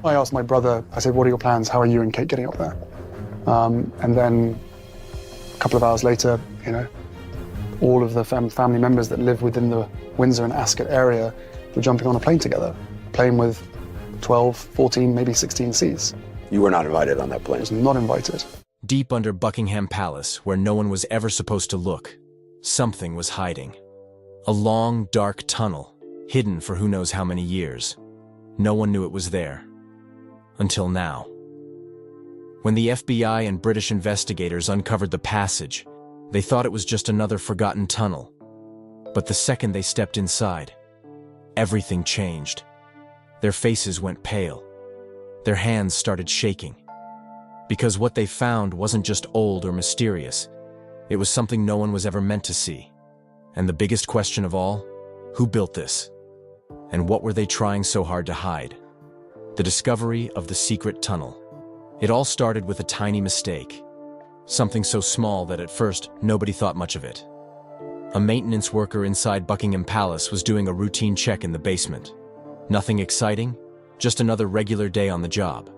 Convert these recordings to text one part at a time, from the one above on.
I asked my brother, I said, what are your plans? How are you and Kate getting up there? And then a couple of hours later, all of the family members that live within the Windsor and Ascot area were jumping on a plane together, playing with 12, 14, maybe 16 seats. You were not invited on that plane? I was not invited. Deep under Buckingham Palace, where no one was ever supposed to look, something was hiding. A long, dark tunnel, hidden for who knows how many years. No one knew it was there. Until now. When the FBI and British investigators uncovered the passage, they thought it was just another forgotten tunnel. But the second they stepped inside, everything changed. Their faces went pale. Their hands started shaking. Because what they found wasn't just old or mysterious. It was something no one was ever meant to see. And the biggest question of all, who built this? And what were they trying so hard to hide? The discovery of the secret tunnel. It all started with a tiny mistake. Something so small that at first nobody thought much of it. A maintenance worker inside Buckingham Palace was doing a routine check in the basement. Nothing exciting, just another regular day on the job.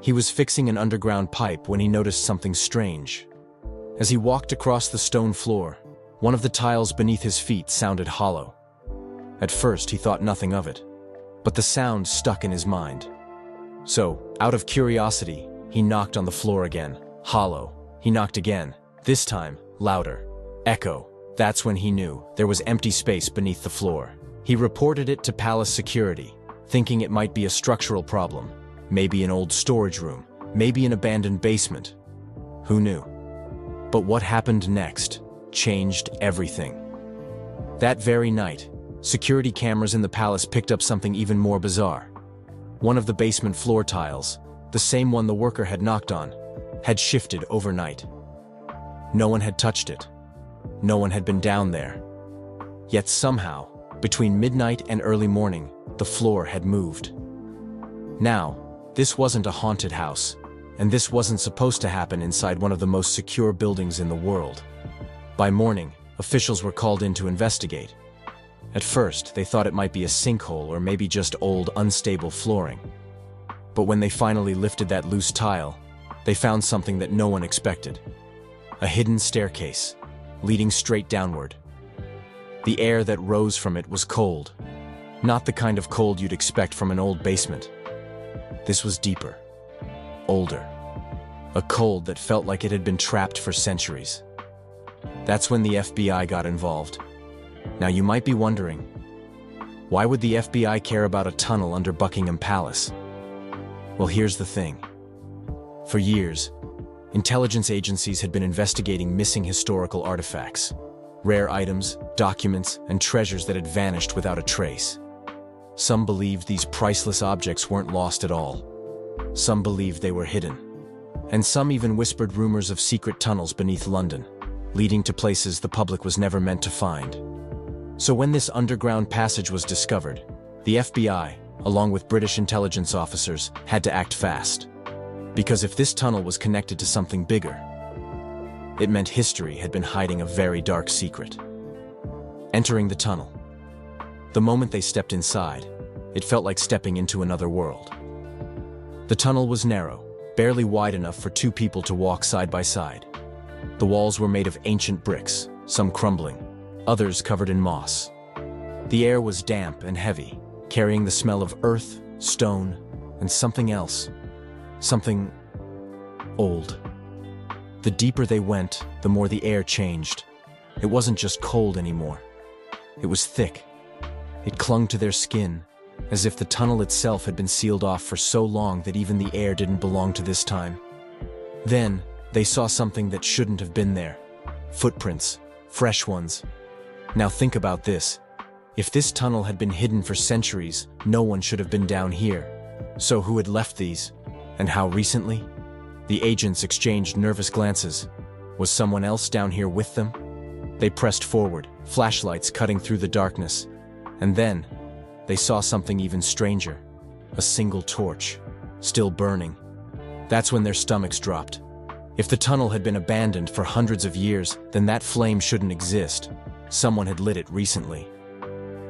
He was fixing an underground pipe when he noticed something strange. As he walked across the stone floor, one of the tiles beneath his feet sounded hollow. At first he thought nothing of it, but the sound stuck in his mind. So, out of curiosity, he knocked on the floor again. Hollow. He knocked again, this time louder. Echo. That's when he knew there was empty space beneath the floor. He reported it to Palace security, thinking it might be a structural problem, maybe an old storage room, maybe an abandoned basement. Who knew? But what happened next changed everything. That very night, security cameras in the palace picked up something even more bizarre. One of the basement floor tiles, the same one the worker had knocked on, had shifted overnight. No one had touched it. No one had been down there. Yet somehow, between midnight and early morning, the floor had moved. Now, this wasn't a haunted house, and this wasn't supposed to happen inside one of the most secure buildings in the world. By morning, officials were called in to investigate. At first, they thought it might be a sinkhole or maybe just old, unstable flooring. But when they finally lifted that loose tile, they found something that no one expected. A hidden staircase, leading straight downward. The air that rose from it was cold. Not the kind of cold you'd expect from an old basement. This was deeper, older. A cold that felt like it had been trapped for centuries. That's when the FBI got involved. Now you might be wondering, why would the FBI care about a tunnel under Buckingham Palace? Well, here's the thing. For years, intelligence agencies had been investigating missing historical artifacts, rare items, documents, and treasures that had vanished without a trace. Some believed these priceless objects weren't lost at all. Some believed they were hidden. And some even whispered rumors of secret tunnels beneath London, leading to places the public was never meant to find. So when this underground passage was discovered, the FBI, along with British intelligence officers, had to act fast. Because if this tunnel was connected to something bigger, it meant history had been hiding a very dark secret. Entering the tunnel. The moment they stepped inside, it felt like stepping into another world. The tunnel was narrow, barely wide enough for two people to walk side by side. The walls were made of ancient bricks, some crumbling, others covered in moss. The air was damp and heavy, carrying the smell of earth, stone, and something else. Something old. The deeper they went, the more the air changed. It wasn't just cold anymore. It was thick. It clung to their skin, as if the tunnel itself had been sealed off for so long that even the air didn't belong to this time. Then, they saw something that shouldn't have been there. Footprints, fresh ones. Now think about this. If this tunnel had been hidden for centuries, no one should have been down here. So who had left these? And how recently? The agents exchanged nervous glances. Was someone else down here with them? They pressed forward, flashlights cutting through the darkness. And then, they saw something even stranger. A single torch, still burning. That's when their stomachs dropped. If the tunnel had been abandoned for hundreds of years, then that flame shouldn't exist. Someone had lit it recently.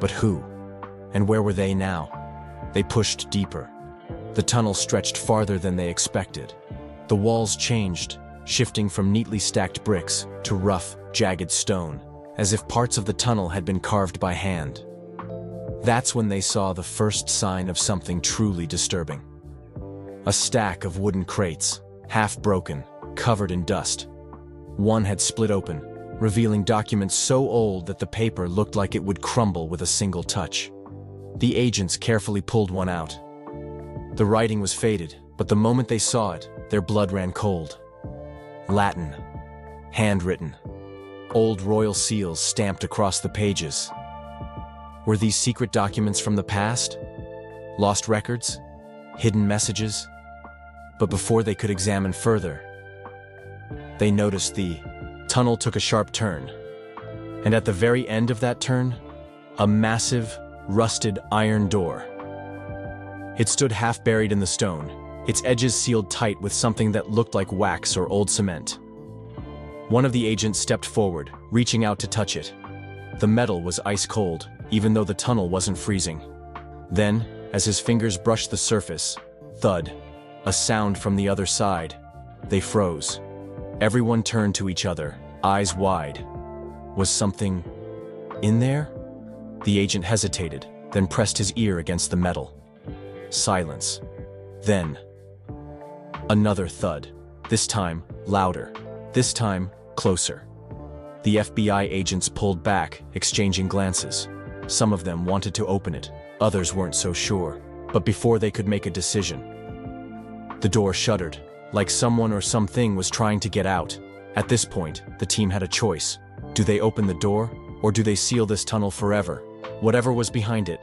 But who? And where were they now? They pushed deeper. The tunnel stretched farther than they expected. The walls changed, shifting from neatly stacked bricks to rough, jagged stone, as if parts of the tunnel had been carved by hand. That's when they saw the first sign of something truly disturbing. A stack of wooden crates, half broken, covered in dust. One had split open, revealing documents so old that the paper looked like it would crumble with a single touch. The agents carefully pulled one out. The writing was faded, but the moment they saw it, their blood ran cold. Latin. Handwritten. Old royal seals stamped across the pages. Were these secret documents from the past? Lost records? Hidden messages? But before they could examine further, they noticed the tunnel took a sharp turn. And at the very end of that turn, a massive, rusted iron door. It stood half buried in the stone, its edges sealed tight with something that looked like wax or old cement. One of the agents stepped forward, reaching out to touch it. The metal was ice cold, even though the tunnel wasn't freezing. Then, as his fingers brushed the surface, thud, a sound from the other side. They froze. Everyone turned to each other, eyes wide. Was something in there? The agent hesitated, then pressed his ear against the metal. Silence. Then, another thud. This time, louder. This time, closer. The FBI agents pulled back, exchanging glances. Some of them wanted to open it, others weren't so sure. But before they could make a decision, the door shuddered, like someone or something was trying to get out. At this point, the team had a choice. Do they open the door, or do they seal this tunnel forever? Whatever was behind it,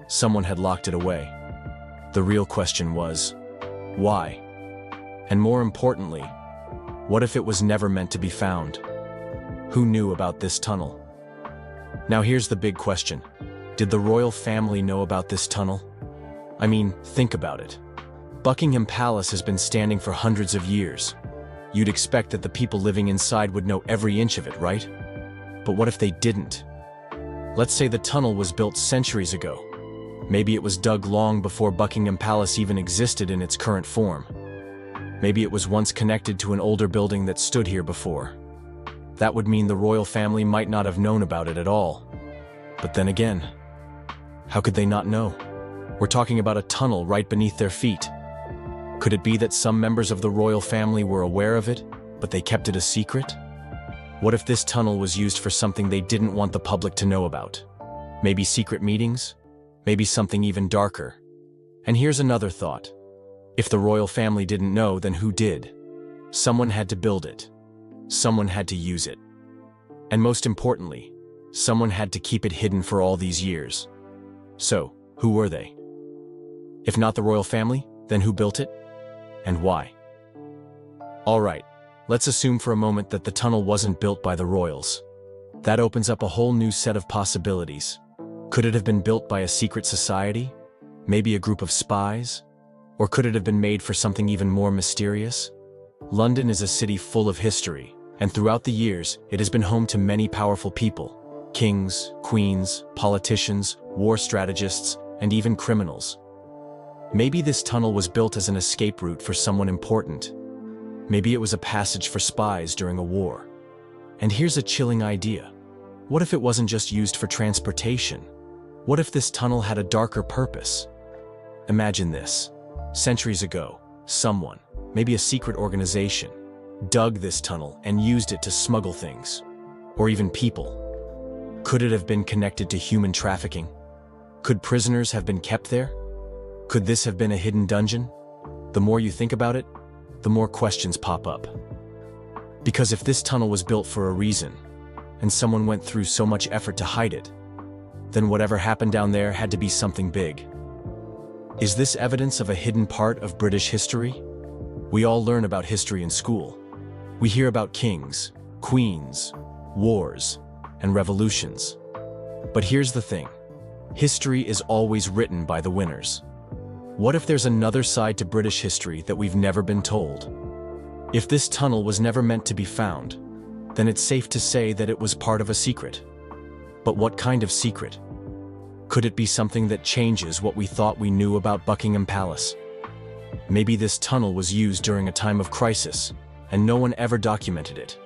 someone had locked it away. The real question was, why? And more importantly, what if it was never meant to be found? Who knew about this tunnel? Now here's the big question. Did the royal family know about this tunnel? I mean, think about it. Buckingham Palace has been standing for hundreds of years. You'd expect that the people living inside would know every inch of it, right? But what if they didn't? Let's say the tunnel was built centuries ago. Maybe it was dug long before Buckingham Palace even existed in its current form. Maybe it was once connected to an older building that stood here before. That would mean the royal family might not have known about it at all. But then again, how could they not know? We're talking about a tunnel right beneath their feet. Could it be that some members of the royal family were aware of it, but they kept it a secret? What if this tunnel was used for something they didn't want the public to know about? Maybe secret meetings? Maybe something even darker? And here's another thought. If the royal family didn't know, then who did? Someone had to build it. Someone had to use it. And most importantly, someone had to keep it hidden for all these years. So, who were they? If not the royal family, then who built it? And why? All right, let's assume for a moment that the tunnel wasn't built by the royals. That opens up a whole new set of possibilities. Could it have been built by a secret society? Maybe a group of spies? Or could it have been made for something even more mysterious? London is a city full of history, and throughout the years, it has been home to many powerful people. Kings, queens, politicians, war strategists, and even criminals. Maybe this tunnel was built as an escape route for someone important. Maybe it was a passage for spies during a war. And here's a chilling idea. What if it wasn't just used for transportation? What if this tunnel had a darker purpose? Imagine this. Centuries ago, someone, maybe a secret organization, dug this tunnel and used it to smuggle things, or even people. Could it have been connected to human trafficking? Could prisoners have been kept there? Could this have been a hidden dungeon? The more you think about it, the more questions pop up. Because if this tunnel was built for a reason, and someone went through so much effort to hide it, then whatever happened down there had to be something big. Is this evidence of a hidden part of British history? We all learn about history in school. We hear about kings, queens, wars, and revolutions. But here's the thing. History is always written by the winners. What if there's another side to British history that we've never been told? If this tunnel was never meant to be found, then it's safe to say that it was part of a secret. But what kind of secret? Could it be something that changes what we thought we knew about Buckingham Palace? Maybe this tunnel was used during a time of crisis, and no one ever documented it.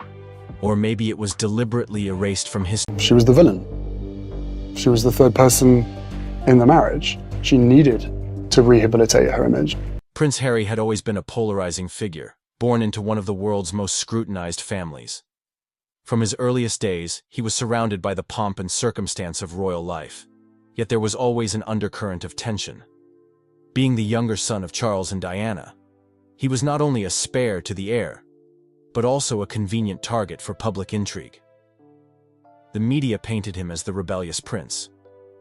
Or maybe it was deliberately erased from history. She was the villain. She was the third person in the marriage. She needed to rehabilitate her image. Prince Harry had always been a polarizing figure, born into one of the world's most scrutinized families. From his earliest days, he was surrounded by the pomp and circumstance of royal life. Yet there was always an undercurrent of tension. Being the younger son of Charles and Diana, he was not only a spare to the heir, but also a convenient target for public intrigue. The media painted him as the rebellious prince,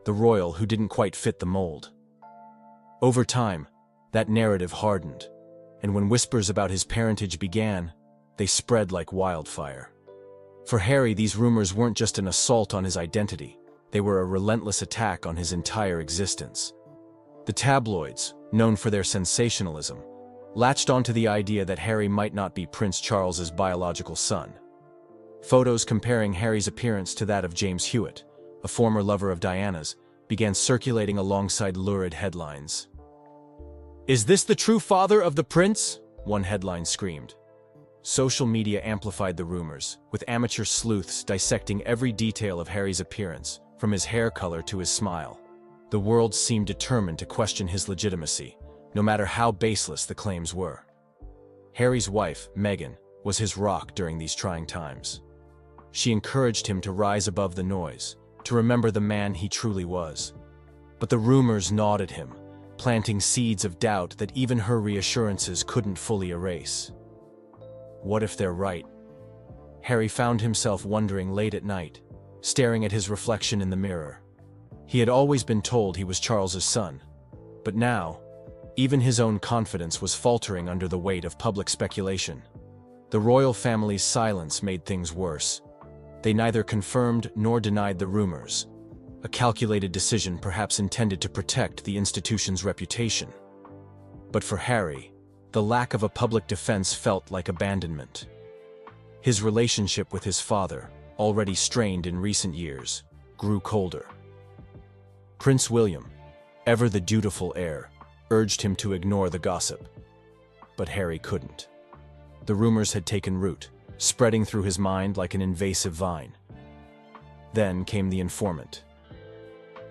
the royal who didn't quite fit the mold. Over time, that narrative hardened, and when whispers about his parentage began, they spread like wildfire. For Harry, these rumors weren't just an assault on his identity, they were a relentless attack on his entire existence. The tabloids, known for their sensationalism, latched onto the idea that Harry might not be Prince Charles's biological son. Photos comparing Harry's appearance to that of James Hewitt, a former lover of Diana's, began circulating alongside lurid headlines. "Is this the true father of the prince?" one headline screamed. Social media amplified the rumors, with amateur sleuths dissecting every detail of Harry's appearance, from his hair color to his smile. The world seemed determined to question his legitimacy, no matter how baseless the claims were. Harry's wife, Meghan, was his rock during these trying times. She encouraged him to rise above the noise, to remember the man he truly was. But the rumors gnawed at him, planting seeds of doubt that even her reassurances couldn't fully erase. What if they're right? Harry found himself wondering late at night, staring at his reflection in the mirror. He had always been told he was Charles's son, but now, even his own confidence was faltering under the weight of public speculation. The royal family's silence made things worse. They neither confirmed nor denied the rumors, a calculated decision perhaps intended to protect the institution's reputation. But for Harry, the lack of a public defense felt like abandonment. His relationship with his father, already strained in recent years, grew colder. Prince William, ever the dutiful heir, urged him to ignore the gossip. But Harry couldn't. The rumors had taken root, spreading through his mind like an invasive vine. Then came the informant.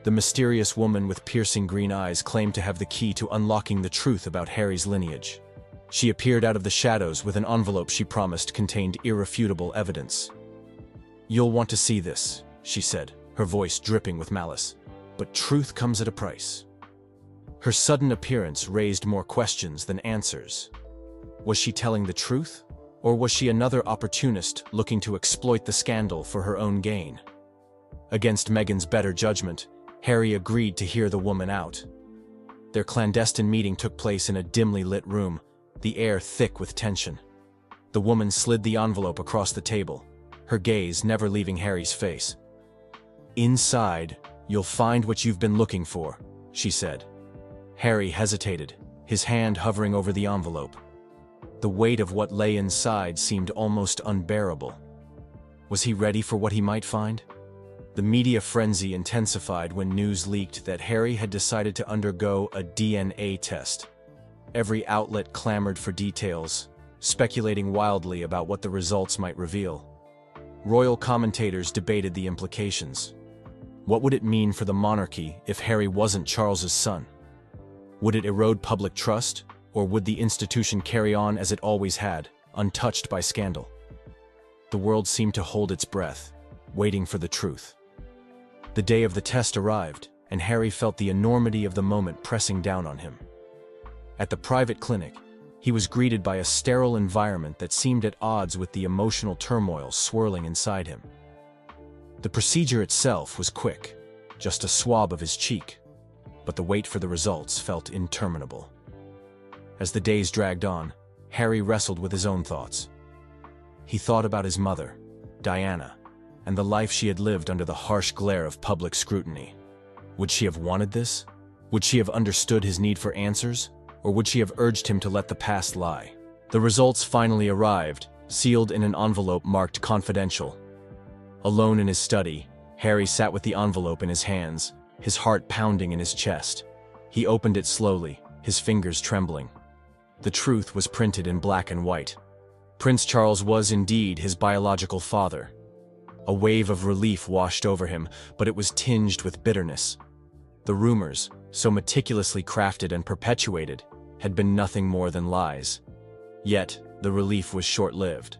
The mysterious woman with piercing green eyes claimed to have the key to unlocking the truth about Harry's lineage. She appeared out of the shadows with an envelope she promised contained irrefutable evidence. "You'll want to see this," she said, her voice dripping with malice. "But truth comes at a price." Her sudden appearance raised more questions than answers. Was she telling the truth? Or was she another opportunist looking to exploit the scandal for her own gain? Against Meghan's better judgment, Harry agreed to hear the woman out. Their clandestine meeting took place in a dimly lit room, the air thick with tension. The woman slid the envelope across the table, her gaze never leaving Harry's face. "Inside, you'll find what you've been looking for," she said. Harry hesitated, his hand hovering over the envelope. The weight of what lay inside seemed almost unbearable. Was he ready for what he might find? The media frenzy intensified when news leaked that Harry had decided to undergo a DNA test. Every outlet clamored for details, speculating wildly about what the results might reveal. Royal commentators debated the implications. What would it mean for the monarchy if Harry wasn't Charles's son? Would it erode public trust, or would the institution carry on as it always had, untouched by scandal? The world seemed to hold its breath, waiting for the truth. The day of the test arrived, and Harry felt the enormity of the moment pressing down on him. At the private clinic, he was greeted by a sterile environment that seemed at odds with the emotional turmoil swirling inside him. The procedure itself was quick, just a swab of his cheek, but the wait for the results felt interminable. As the days dragged on, Harry wrestled with his own thoughts. He thought about his mother, Diana, and the life she had lived under the harsh glare of public scrutiny. Would she have wanted this? Would she have understood his need for answers? Or would she have urged him to let the past lie? The results finally arrived, sealed in an envelope marked confidential. Alone in his study, Harry sat with the envelope in his hands, his heart pounding in his chest. He opened it slowly, his fingers trembling. The truth was printed in black and white. Prince Charles was indeed his biological father. A wave of relief washed over him, but it was tinged with bitterness. The rumors, so meticulously crafted and perpetuated, had been nothing more than lies. Yet, the relief was short-lived.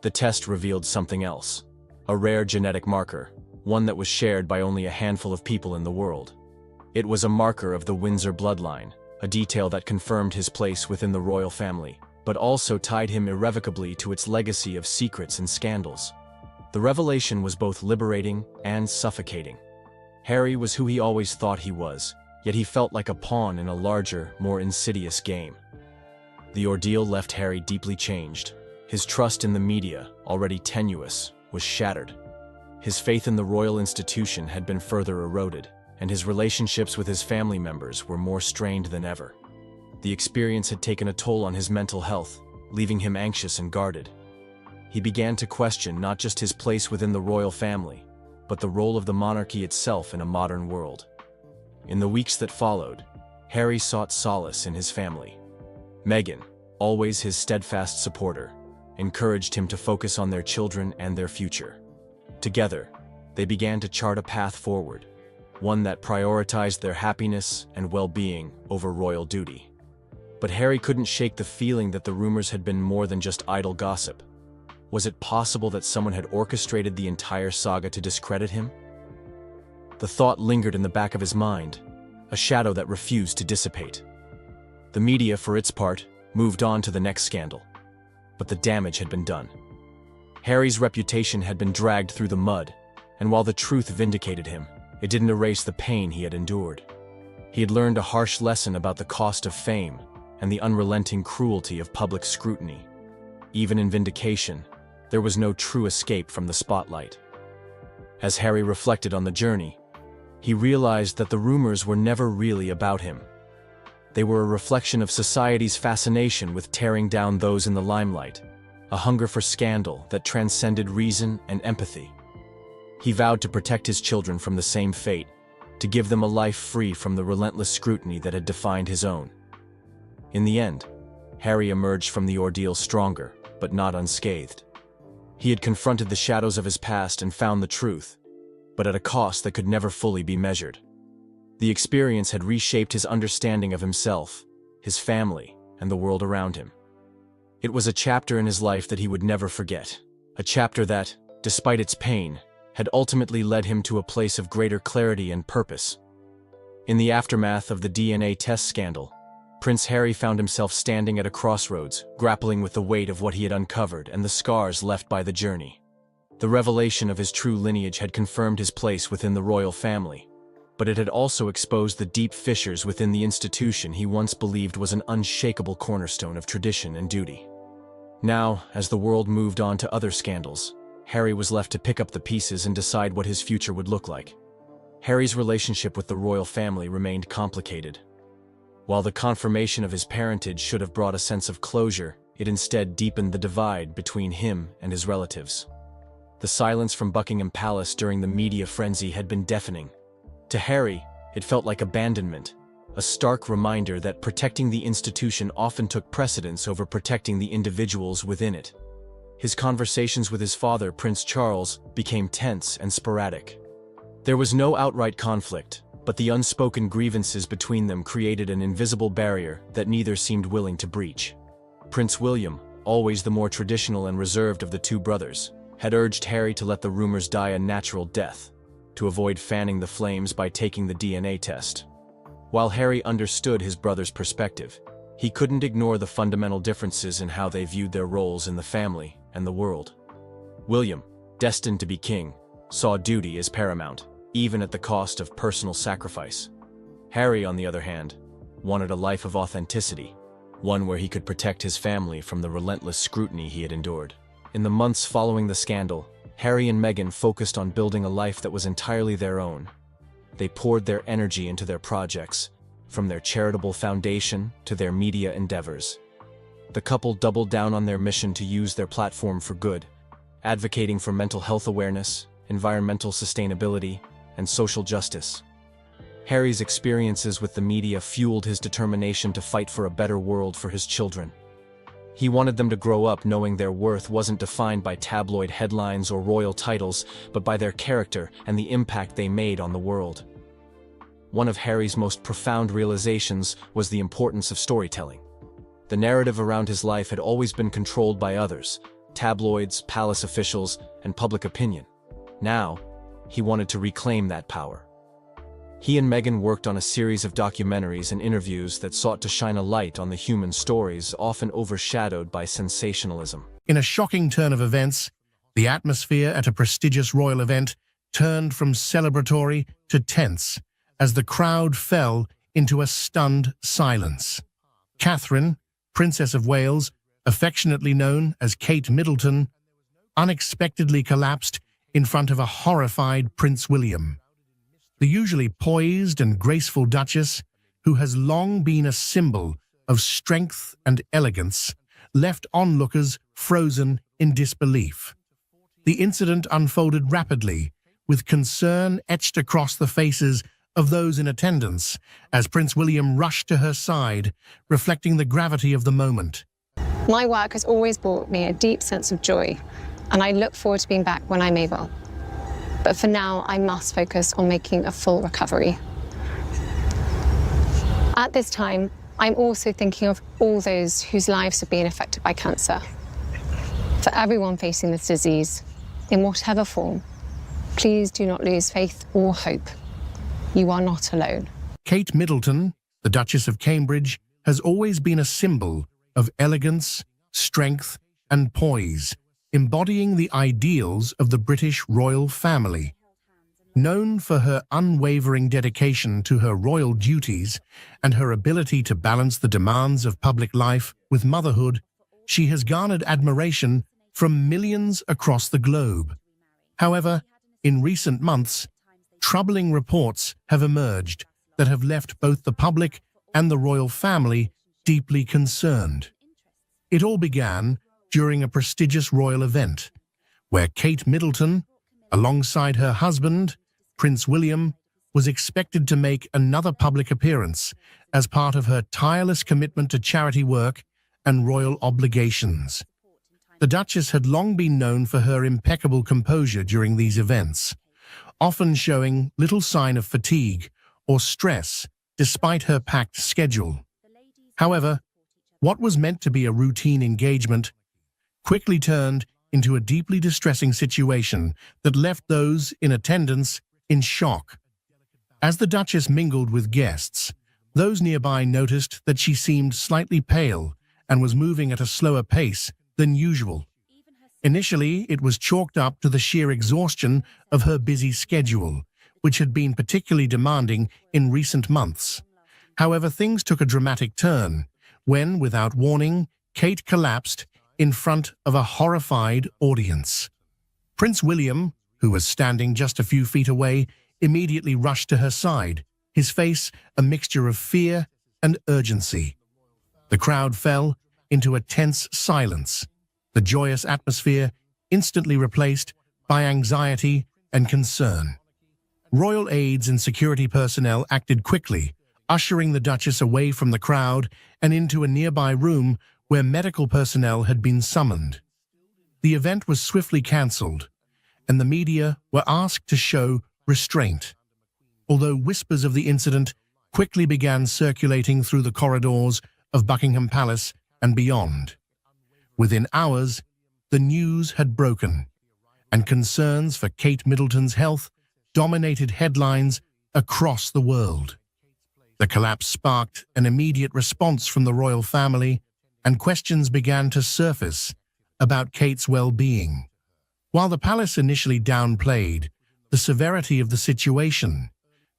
The test revealed something else. A rare genetic marker, one that was shared by only a handful of people in the world. It was a marker of the Windsor bloodline, a detail that confirmed his place within the royal family, but also tied him irrevocably to its legacy of secrets and scandals. The revelation was both liberating and suffocating. Harry was who he always thought he was, yet he felt like a pawn in a larger, more insidious game. The ordeal left Harry deeply changed. His trust in the media, already tenuous, was shattered. His faith in the royal institution had been further eroded, and his relationships with his family members were more strained than ever. The experience had taken a toll on his mental health, leaving him anxious and guarded. He began to question not just his place within the royal family, but the role of the monarchy itself in a modern world. In the weeks that followed, Harry sought solace in his family. Meghan, always his steadfast supporter, encouraged him to focus on their children and their future. Together, they began to chart a path forward, one that prioritized their happiness and well-being over royal duty. But Harry couldn't shake the feeling that the rumors had been more than just idle gossip. Was it possible that someone had orchestrated the entire saga to discredit him? The thought lingered in the back of his mind, a shadow that refused to dissipate. The media, for its part, moved on to the next scandal. But the damage had been done. Harry's reputation had been dragged through the mud, and while the truth vindicated him, it didn't erase the pain he had endured. He had learned a harsh lesson about the cost of fame and the unrelenting cruelty of public scrutiny. Even in vindication, there was no true escape from the spotlight. As Harry reflected on the journey, he realized that the rumors were never really about him. They were a reflection of society's fascination with tearing down those in the limelight, a hunger for scandal that transcended reason and empathy. He vowed to protect his children from the same fate, to give them a life free from the relentless scrutiny that had defined his own. In the end, Harry emerged from the ordeal stronger, but not unscathed. He had confronted the shadows of his past and found the truth, but at a cost that could never fully be measured. The experience had reshaped his understanding of himself, his family, and the world around him. It was a chapter in his life that he would never forget, a chapter that, despite its pain, had ultimately led him to a place of greater clarity and purpose. In the aftermath of the DNA test scandal, Prince Harry found himself standing at a crossroads, grappling with the weight of what he had uncovered and the scars left by the journey. The revelation of his true lineage had confirmed his place within the royal family, but it had also exposed the deep fissures within the institution he once believed was an unshakable cornerstone of tradition and duty. Now, as the world moved on to other scandals, Harry was left to pick up the pieces and decide what his future would look like. Harry's relationship with the royal family remained complicated. While the confirmation of his parentage should have brought a sense of closure, it instead deepened the divide between him and his relatives. The silence from Buckingham Palace during the media frenzy had been deafening. To Harry, it felt like abandonment, a stark reminder that protecting the institution often took precedence over protecting the individuals within it. His conversations with his father, Prince Charles, became tense and sporadic. There was no outright conflict, but the unspoken grievances between them created an invisible barrier that neither seemed willing to breach. Prince William, always the more traditional and reserved of the two brothers, had urged Harry to let the rumors die a natural death, to avoid fanning the flames by taking the DNA test. While Harry understood his brother's perspective, he couldn't ignore the fundamental differences in how they viewed their roles in the family and the world. William, destined to be king, saw duty as paramount, even at the cost of personal sacrifice. Harry, on the other hand, wanted a life of authenticity, one where he could protect his family from the relentless scrutiny he had endured. In the months following the scandal, Harry and Meghan focused on building a life that was entirely their own. They poured their energy into their projects, from their charitable foundation to their media endeavors. The couple doubled down on their mission to use their platform for good, advocating for mental health awareness, environmental sustainability, and social justice. Harry's experiences with the media fueled his determination to fight for a better world for his children. He wanted them to grow up knowing their worth wasn't defined by tabloid headlines or royal titles, but by their character and the impact they made on the world. One of Harry's most profound realizations was the importance of storytelling. The narrative around his life had always been controlled by others: tabloids, palace officials, and public opinion. Now, he wanted to reclaim that power. He and Meghan worked on a series of documentaries and interviews that sought to shine a light on the human stories often overshadowed by sensationalism. In a shocking turn of events, the atmosphere at a prestigious royal event turned from celebratory to tense as the crowd fell into a stunned silence. Catherine, Princess of Wales, affectionately known as Kate Middleton, unexpectedly collapsed in front of a horrified Prince William. The usually poised and graceful Duchess, who has long been a symbol of strength and elegance, left onlookers frozen in disbelief. The incident unfolded rapidly, with concern etched across the faces of those in attendance as Prince William rushed to her side, reflecting the gravity of the moment. My work has always brought me a deep sense of joy, and I look forward to being back when I'm able. But for now, I must focus on making a full recovery. At this time, I'm also thinking of all those whose lives have been affected by cancer. For everyone facing this disease, in whatever form, please do not lose faith or hope. You are not alone. Kate Middleton, the Duchess of Cambridge, has always been a symbol of elegance, strength, and poise, embodying the ideals of the British royal family. Known for her unwavering dedication to her royal duties and her ability to balance the demands of public life with motherhood, she has garnered admiration from millions across the globe. However, in recent months, troubling reports have emerged that have left both the public and the royal family deeply concerned. It all began during a prestigious royal event, where Kate Middleton, alongside her husband, Prince William, was expected to make another public appearance as part of her tireless commitment to charity work and royal obligations. The Duchess had long been known for her impeccable composure during these events, often showing little sign of fatigue or stress despite her packed schedule. However, what was meant to be a routine engagement quickly turned into a deeply distressing situation that left those in attendance in shock. As the Duchess mingled with guests, those nearby noticed that she seemed slightly pale and was moving at a slower pace than usual. Initially, it was chalked up to the sheer exhaustion of her busy schedule, which had been particularly demanding in recent months. However, things took a dramatic turn when, without warning, Kate collapsed in front of a horrified audience. Prince William, who was standing just a few feet away, immediately rushed to her side, his face a mixture of fear and urgency. The crowd fell into a tense silence, the joyous atmosphere instantly replaced by anxiety and concern. Royal aides and security personnel acted quickly, ushering the Duchess away from the crowd and into a nearby room where medical personnel had been summoned. The event was swiftly cancelled, and the media were asked to show restraint, although whispers of the incident quickly began circulating through the corridors of Buckingham Palace and beyond. Within hours, the news had broken, and concerns for Kate Middleton's health dominated headlines across the world. The collapse sparked an immediate response from the royal family, and questions began to surface about Kate's well-being. While the palace initially downplayed the severity of the situation,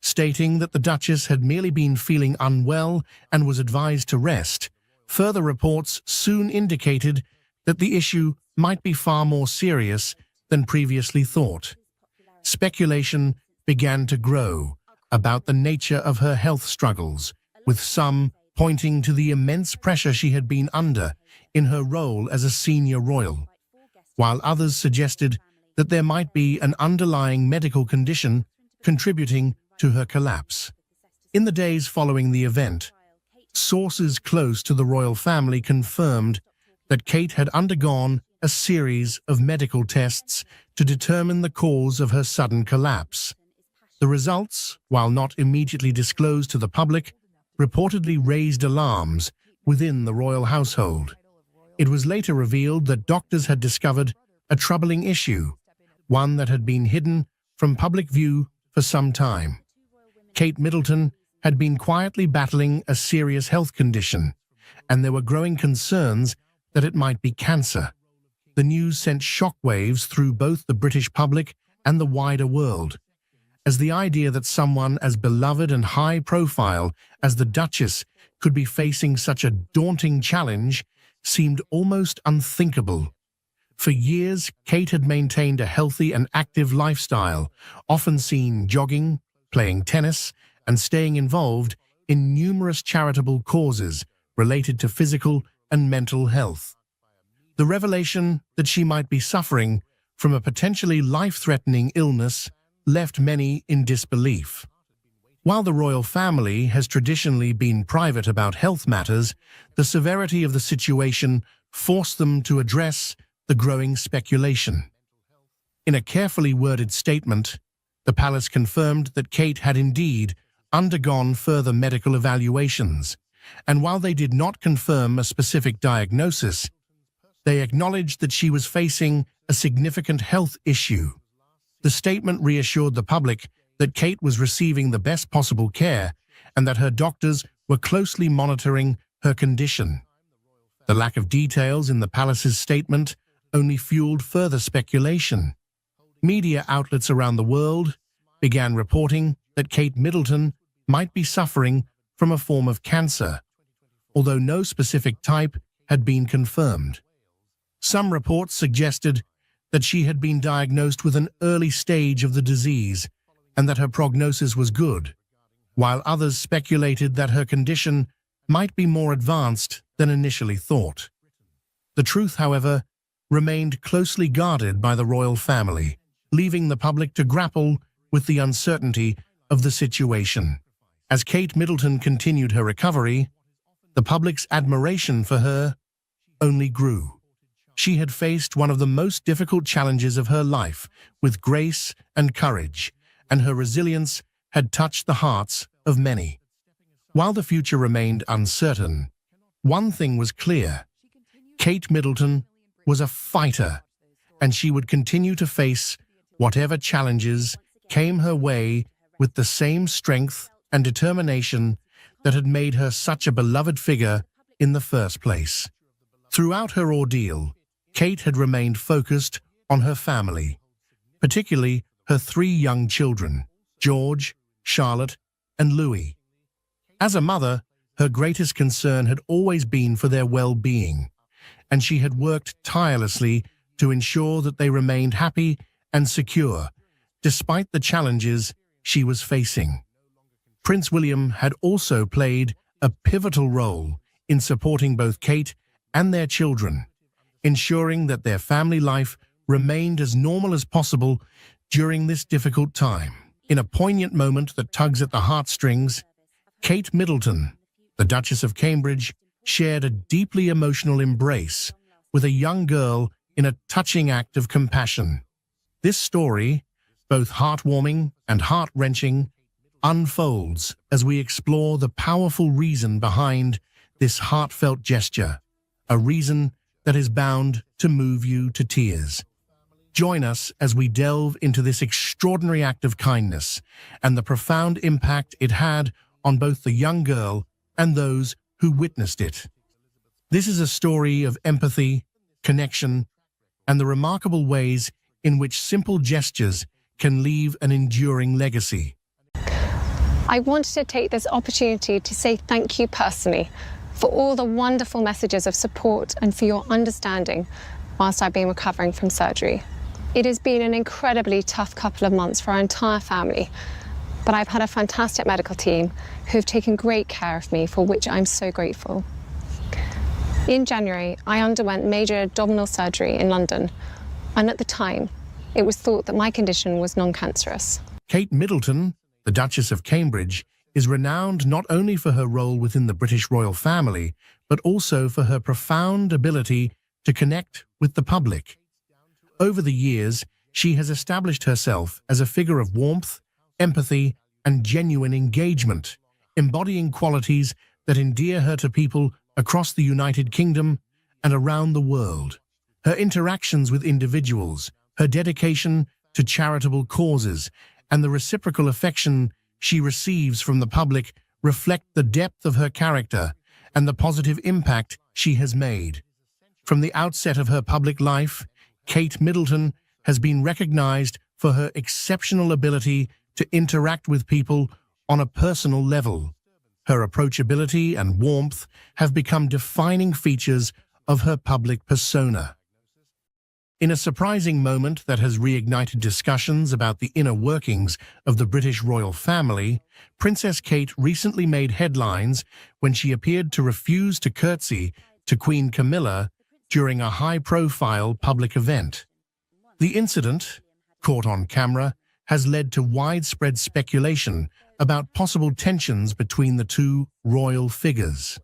stating that the Duchess had merely been feeling unwell and was advised to rest, further reports soon indicated that the issue might be far more serious than previously thought. Speculation began to grow about the nature of her health struggles, with some pointing to the immense pressure she had been under in her role as a senior royal, while others suggested that there might be an underlying medical condition contributing to her collapse. In the days following the event, sources close to the royal family confirmed that Kate had undergone a series of medical tests to determine the cause of her sudden collapse. The results, while not immediately disclosed to the public, reportedly raised alarms within the royal household. It was later revealed that doctors had discovered a troubling issue, one that had been hidden from public view for some time. Kate Middleton had been quietly battling a serious health condition, and there were growing concerns that it might be cancer. The news sent shockwaves through both the British public and the wider world, as the idea that someone as beloved and high-profile as the Duchess could be facing such a daunting challenge seemed almost unthinkable. For years, Kate had maintained a healthy and active lifestyle, often seen jogging, playing tennis, and staying involved in numerous charitable causes related to physical and mental health. The revelation that she might be suffering from a potentially life-threatening illness left many in disbelief. While the royal family has traditionally been private about health matters, the severity of the situation forced them to address the growing speculation. In a carefully worded statement, the palace confirmed that Kate had indeed undergone further medical evaluations, and while they did not confirm a specific diagnosis, they acknowledged that she was facing a significant health issue. The statement reassured the public that Kate was receiving the best possible care and that her doctors were closely monitoring her condition. The lack of details in the palace's statement only fueled further speculation. Media outlets around the world began reporting that Kate Middleton might be suffering from a form of cancer, although no specific type had been confirmed. Some reports suggested that she had been diagnosed with an early stage of the disease and that her prognosis was good, while others speculated that her condition might be more advanced than initially thought. The truth, however, remained closely guarded by the royal family, leaving the public to grapple with the uncertainty of the situation. As Kate Middleton continued her recovery, the public's admiration for her only grew. She had faced one of the most difficult challenges of her life with grace and courage, and her resilience had touched the hearts of many. While the future remained uncertain, one thing was clear: Kate Middleton was a fighter, and she would continue to face whatever challenges came her way with the same strength and determination that had made her such a beloved figure in the first place. Throughout her ordeal, Kate had remained focused on her family, particularly her 3 young children, George, Charlotte, and Louis. As a mother, her greatest concern had always been for their well-being, and she had worked tirelessly to ensure that they remained happy and secure, despite the challenges she was facing. Prince William had also played a pivotal role in supporting both Kate and their children, ensuring that their family life remained as normal as possible during this difficult time. In a poignant moment that tugs at the heartstrings, Kate Middleton, the Duchess of Cambridge, shared a deeply emotional embrace with a young girl in a touching act of compassion. This story, both heartwarming and heart-wrenching, unfolds as we explore the powerful reason behind this heartfelt gesture, a reason that is bound to move you to tears. Join us as we delve into this extraordinary act of kindness and the profound impact it had on both the young girl and those who witnessed it. This is a story of empathy, connection, and the remarkable ways in which simple gestures can leave an enduring legacy. I wanted to take this opportunity to say thank you personally for all the wonderful messages of support and for your understanding whilst I've been recovering from surgery. It has been an incredibly tough couple of months for our entire family, but I've had a fantastic medical team who have taken great care of me, for which I'm so grateful. In January, I underwent major abdominal surgery in London, and at the time, it was thought that my condition was non-cancerous. Kate Middleton, the Duchess of Cambridge, is renowned not only for her role within the British royal family, but also for her profound ability to connect with the public. Over the years, she has established herself as a figure of warmth, empathy, and genuine engagement, embodying qualities that endear her to people across the United Kingdom and around the world. Her interactions with individuals, her dedication to charitable causes, and the reciprocal affection she receives from the public reflect the depth of her character and the positive impact she has made. From the outset of her public life, Kate Middleton has been recognized for her exceptional ability to interact with people on a personal level. Her approachability and warmth have become defining features of her public persona. In a surprising moment that has reignited discussions about the inner workings of the British royal family, Princess Kate recently made headlines when she appeared to refuse to curtsy to Queen Camilla during a high-profile public event. The incident, caught on camera, has led to widespread speculation about possible tensions between the two royal figures.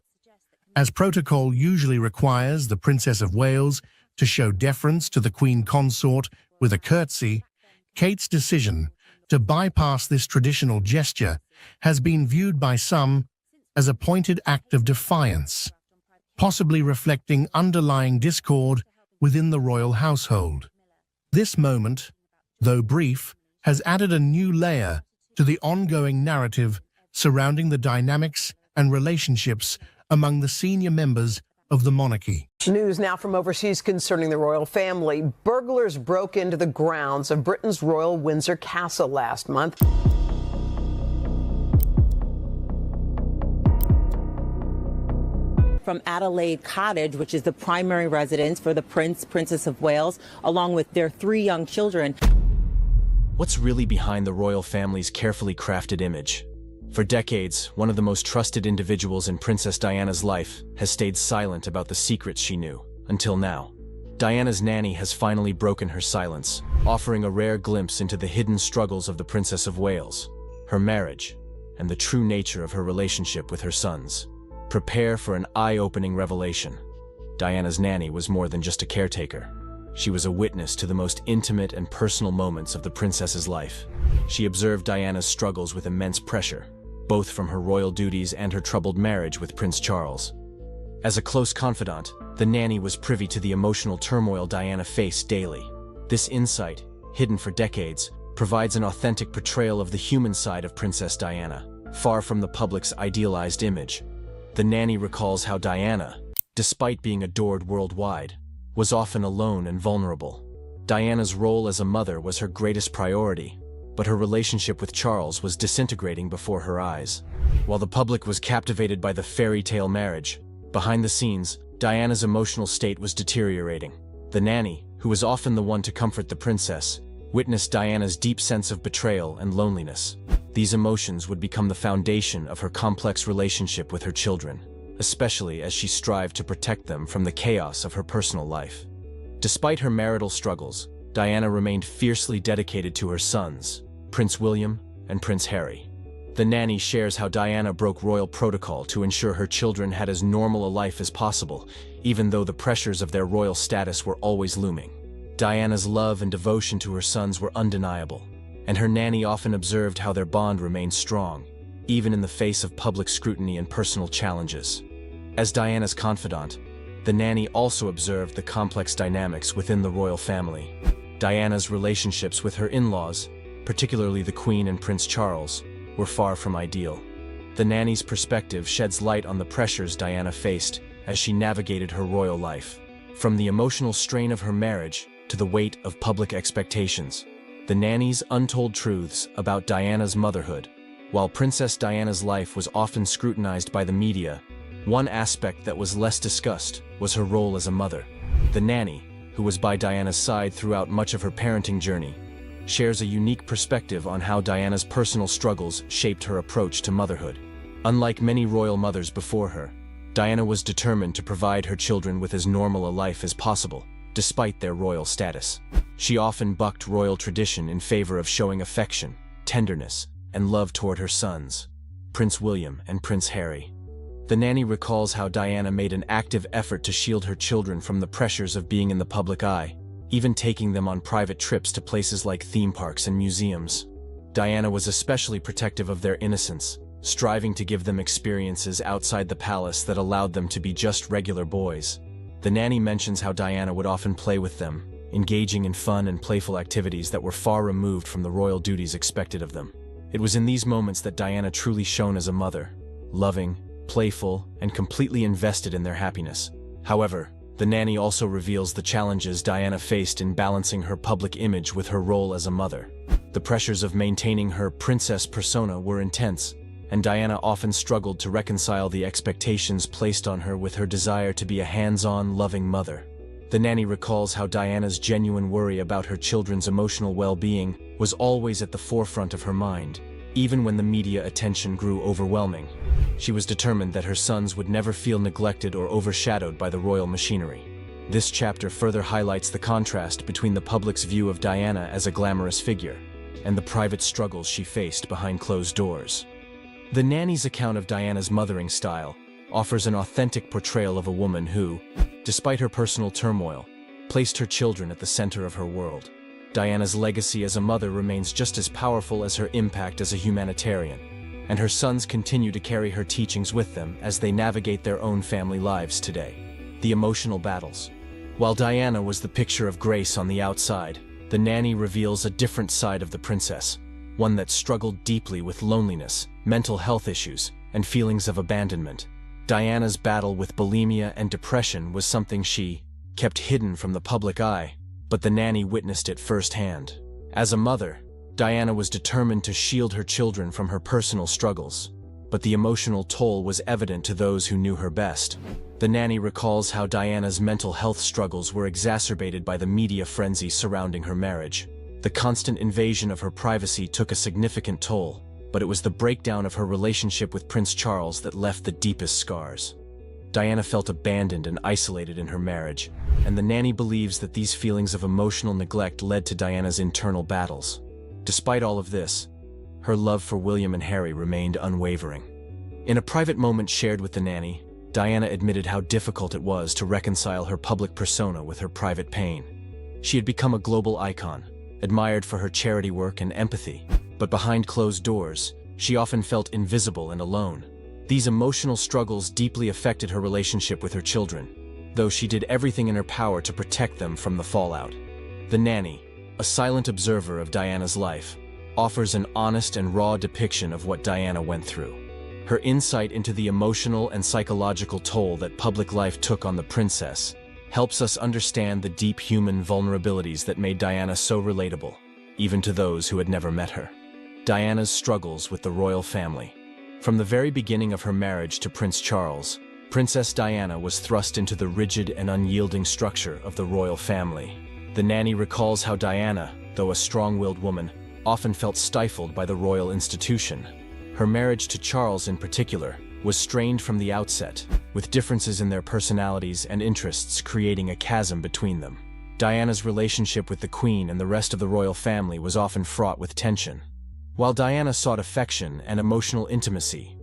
As protocol usually requires the Princess of Wales to show deference to the Queen Consort with a curtsy, Kate's decision to bypass this traditional gesture has been viewed by some as a pointed act of defiance, possibly reflecting underlying discord within the royal household. This moment, though brief, has added a new layer to the ongoing narrative surrounding the dynamics and relationships among the senior members of the monarchy. News now from overseas concerning the royal family. Burglars broke into the grounds of Britain's Royal Windsor Castle last month. From Adelaide Cottage, which is the primary residence for the Princess of Wales, along with their 3 young children. What's really behind the royal family's carefully crafted image? For decades, one of the most trusted individuals in Princess Diana's life has stayed silent about the secrets she knew, until now. Diana's nanny has finally broken her silence, offering a rare glimpse into the hidden struggles of the Princess of Wales, her marriage, and the true nature of her relationship with her sons. Prepare for an eye-opening revelation. Diana's nanny was more than just a caretaker. She was a witness to the most intimate and personal moments of the princess's life. She observed Diana's struggles with immense pressure, both from her royal duties and her troubled marriage with Prince Charles. As a close confidant, the nanny was privy to the emotional turmoil Diana faced daily. This insight, hidden for decades, provides an authentic portrayal of the human side of Princess Diana, far from the public's idealized image. The nanny recalls how Diana, despite being adored worldwide, was often alone and vulnerable. Diana's role as a mother was her greatest priority, but her relationship with Charles was disintegrating before her eyes. While the public was captivated by the fairy tale marriage, behind the scenes, Diana's emotional state was deteriorating. The nanny, who was often the one to comfort the princess, witnessed Diana's deep sense of betrayal and loneliness. These emotions would become the foundation of her complex relationship with her children, especially as she strived to protect them from the chaos of her personal life. Despite her marital struggles, Diana remained fiercely dedicated to her sons, Prince William and Prince Harry. The nanny shares how Diana broke royal protocol to ensure her children had as normal a life as possible, even though the pressures of their royal status were always looming. Diana's love and devotion to her sons were undeniable, and her nanny often observed how their bond remained strong, even in the face of public scrutiny and personal challenges. As Diana's confidant, the nanny also observed the complex dynamics within the royal family. Diana's relationships with her in-laws, particularly the Queen and Prince Charles, were far from ideal. The nanny's perspective sheds light on the pressures Diana faced as she navigated her royal life. From the emotional strain of her marriage to the weight of public expectations, the nanny's untold truths about Diana's motherhood. While Princess Diana's life was often scrutinized by the media, one aspect that was less discussed was her role as a mother. The nanny, who was by Diana's side throughout much of her parenting journey, shares a unique perspective on how Diana's personal struggles shaped her approach to motherhood. Unlike many royal mothers before her, Diana was determined to provide her children with as normal a life as possible, despite their royal status. She often bucked royal tradition in favor of showing affection, tenderness, and love toward her sons. Prince William and Prince Harry. The nanny recalls how Diana made an active effort to shield her children from the pressures of being in the public eye, even taking them on private trips to places like theme parks and museums. Diana was especially protective of their innocence, striving to give them experiences outside the palace that allowed them to be just regular boys. The nanny mentions how Diana would often play with them, engaging in fun and playful activities that were far removed from the royal duties expected of them. It was in these moments that Diana truly shone as a mother, loving, playful, and completely invested in their happiness. However, the nanny also reveals the challenges Diana faced in balancing her public image with her role as a mother. The pressures of maintaining her princess persona were intense, and Diana often struggled to reconcile the expectations placed on her with her desire to be a hands-on, loving mother. The nanny recalls how Diana's genuine worry about her children's emotional well-being was always at the forefront of her mind, even when the media attention grew overwhelming. She was determined that her sons would never feel neglected or overshadowed by the royal machinery. This chapter further highlights the contrast between the public's view of Diana as a glamorous figure and the private struggles she faced behind closed doors. The nanny's account of Diana's mothering style offers an authentic portrayal of a woman who, despite her personal turmoil, placed her children at the center of her world. Diana's legacy as a mother remains just as powerful as her impact as a humanitarian, and her sons continue to carry her teachings with them as they navigate their own family lives today. The emotional battles. While Diana was the picture of grace on the outside, the nanny reveals a different side of the princess, one that struggled deeply with loneliness, mental health issues, and feelings of abandonment. Diana's battle with bulimia and depression was something she kept hidden from the public eye, but the nanny witnessed it firsthand. As a mother, Diana was determined to shield her children from her personal struggles, but the emotional toll was evident to those who knew her best. The nanny recalls how Diana's mental health struggles were exacerbated by the media frenzy surrounding her marriage. The constant invasion of her privacy took a significant toll, but it was the breakdown of her relationship with Prince Charles that left the deepest scars. Diana felt abandoned and isolated in her marriage, and the nanny believes that these feelings of emotional neglect led to Diana's internal battles. Despite all of this, her love for William and Harry remained unwavering. In a private moment shared with the nanny, Diana admitted how difficult it was to reconcile her public persona with her private pain. She had become a global icon, admired for her charity work and empathy, but behind closed doors, she often felt invisible and alone. These emotional struggles deeply affected her relationship with her children, though she did everything in her power to protect them from the fallout. The nanny, a silent observer of Diana's life, offers an honest and raw depiction of what Diana went through. Her insight into the emotional and psychological toll that public life took on the princess helps us understand the deep human vulnerabilities that made Diana so relatable, even to those who had never met her. Diana's struggles with the royal family. From the very beginning of her marriage to Prince Charles, Princess Diana was thrust into the rigid and unyielding structure of the royal family. The nanny recalls how Diana, though a strong-willed woman, often felt stifled by the royal institution. Her marriage to Charles in particular was strained from the outset, with differences in their personalities and interests creating a chasm between them. Diana's relationship with the Queen and the rest of the royal family was often fraught with tension. While Diana sought affection and emotional intimacy,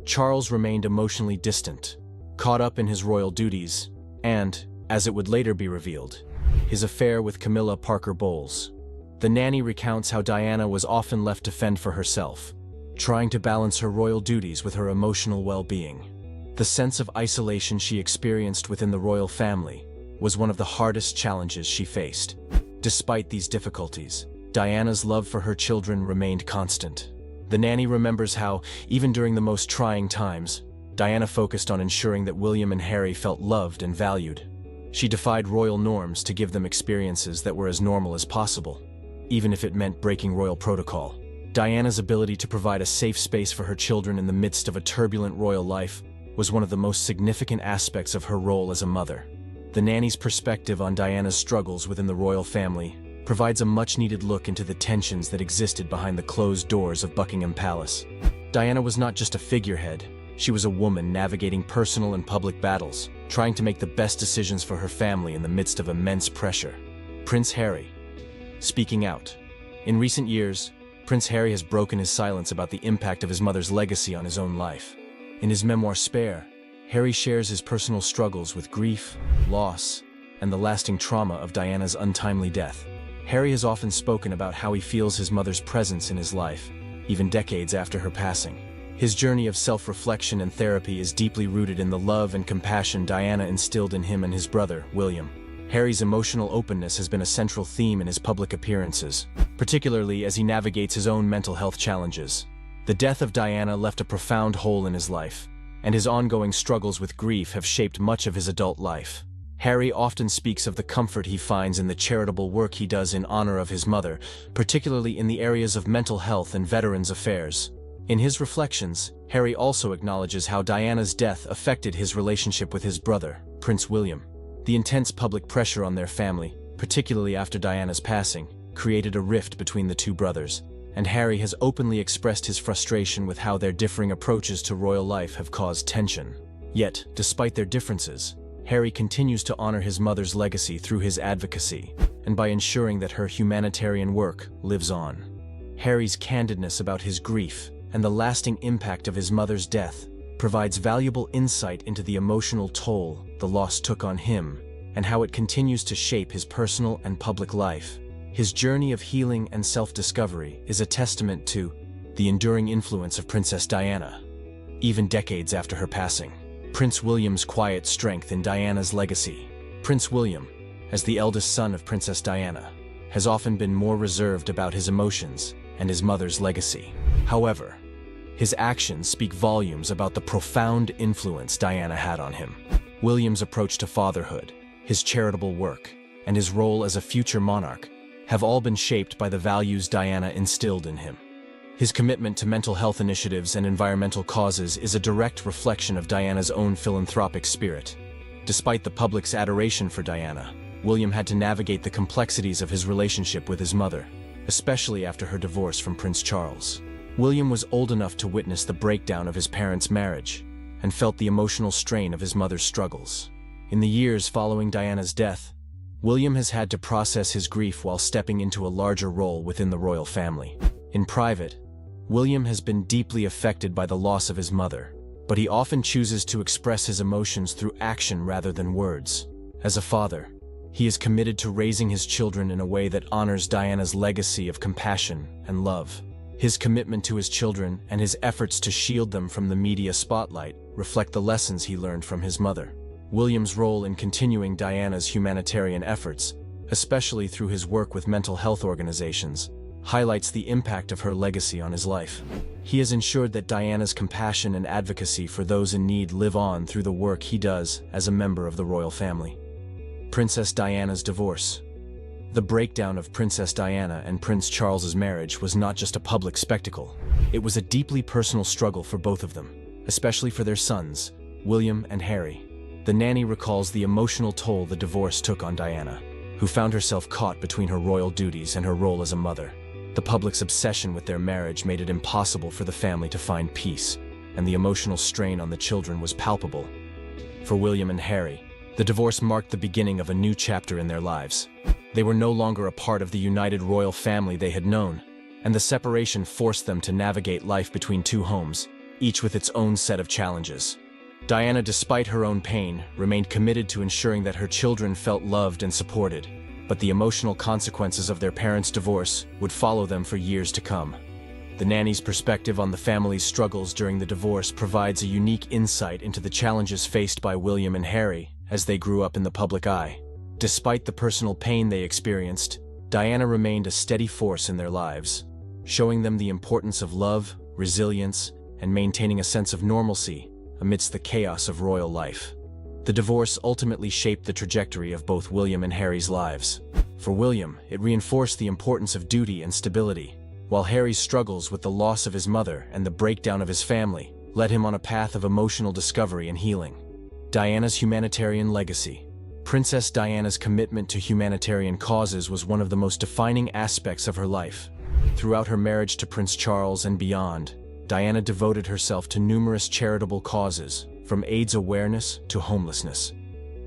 Charles remained emotionally distant, caught up in his royal duties, and, as it would later be revealed, his affair with Camilla Parker Bowles. The nanny recounts how Diana was often left to fend for herself, trying to balance her royal duties with her emotional well-being. The sense of isolation she experienced within the royal family was one of the hardest challenges she faced. Despite these difficulties, Diana's love for her children remained constant. The nanny remembers how, even during the most trying times, Diana focused on ensuring that William and Harry felt loved and valued. She defied royal norms to give them experiences that were as normal as possible, even if it meant breaking royal protocol. Diana's ability to provide a safe space for her children in the midst of a turbulent royal life was one of the most significant aspects of her role as a mother. The nanny's perspective on Diana's struggles within the royal family provides a much-needed look into the tensions that existed behind the closed doors of Buckingham Palace. Diana was not just a figurehead, she was a woman navigating personal and public battles, trying to make the best decisions for her family in the midst of immense pressure. Prince Harry. Speaking out. In recent years, Prince Harry has broken his silence about the impact of his mother's legacy on his own life. In his memoir Spare, Harry shares his personal struggles with grief, loss, and the lasting trauma of Diana's untimely death. Harry has often spoken about how he feels his mother's presence in his life, even decades after her passing. His journey of self-reflection and therapy is deeply rooted in the love and compassion Diana instilled in him and his brother, William. Harry's emotional openness has been a central theme in his public appearances, particularly as he navigates his own mental health challenges. The death of Diana left a profound hole in his life, and his ongoing struggles with grief have shaped much of his adult life. Harry often speaks of the comfort he finds in the charitable work he does in honor of his mother, particularly in the areas of mental health and veterans affairs. In his reflections, Harry also acknowledges how Diana's death affected his relationship with his brother, Prince William. The intense public pressure on their family, particularly after Diana's passing, created a rift between the two brothers, and Harry has openly expressed his frustration with how their differing approaches to royal life have caused tension. Yet, despite their differences, Harry continues to honor his mother's legacy through his advocacy, and by ensuring that her humanitarian work lives on. Harry's candidness about his grief and the lasting impact of his mother's death provides valuable insight into the emotional toll the loss took on him and how it continues to shape his personal and public life. His journey of healing and self-discovery is a testament to the enduring influence of Princess Diana, even decades after her passing. Prince William's quiet strength in Diana's legacy. Prince William, as the eldest son of Princess Diana, has often been more reserved about his emotions and his mother's legacy. However, his actions speak volumes about the profound influence Diana had on him. William's approach to fatherhood, his charitable work, and his role as a future monarch have all been shaped by the values Diana instilled in him. His commitment to mental health initiatives and environmental causes is a direct reflection of Diana's own philanthropic spirit. Despite the public's adoration for Diana, William had to navigate the complexities of his relationship with his mother, especially after her divorce from Prince Charles. William was old enough to witness the breakdown of his parents' marriage and felt the emotional strain of his mother's struggles. In the years following Diana's death, William has had to process his grief while stepping into a larger role within the royal family. In private, William has been deeply affected by the loss of his mother, but he often chooses to express his emotions through action rather than words. As a father, he is committed to raising his children in a way that honors Diana's legacy of compassion and love. His commitment to his children and his efforts to shield them from the media spotlight reflect the lessons he learned from his mother. William's role in continuing Diana's humanitarian efforts, especially through his work with mental health organizations, highlights the impact of her legacy on his life. He has ensured that Diana's compassion and advocacy for those in need live on through the work he does as a member of the royal family. Princess Diana's divorce. The breakdown of Princess Diana and Prince Charles's marriage was not just a public spectacle. It was a deeply personal struggle for both of them, especially for their sons, William and Harry. The nanny recalls the emotional toll the divorce took on Diana, who found herself caught between her royal duties and her role as a mother. The public's obsession with their marriage made it impossible for the family to find peace, and the emotional strain on the children was palpable. For William and Harry, the divorce marked the beginning of a new chapter in their lives. They were no longer a part of the united royal family they had known, and the separation forced them to navigate life between two homes, each with its own set of challenges. Diana, despite her own pain, remained committed to ensuring that her children felt loved and supported, but the emotional consequences of their parents' divorce would follow them for years to come. The nanny's perspective on the family's struggles during the divorce provides a unique insight into the challenges faced by William and Harry as they grew up in the public eye. Despite the personal pain they experienced, Diana remained a steady force in their lives, showing them the importance of love, resilience, and maintaining a sense of normalcy amidst the chaos of royal life. The divorce ultimately shaped the trajectory of both William and Harry's lives. For William, it reinforced the importance of duty and stability, while Harry's struggles with the loss of his mother and the breakdown of his family led him on a path of emotional discovery and healing. Diana's humanitarian legacy. Princess Diana's commitment to humanitarian causes was one of the most defining aspects of her life. Throughout her marriage to Prince Charles and beyond, Diana devoted herself to numerous charitable causes, from AIDS awareness to homelessness.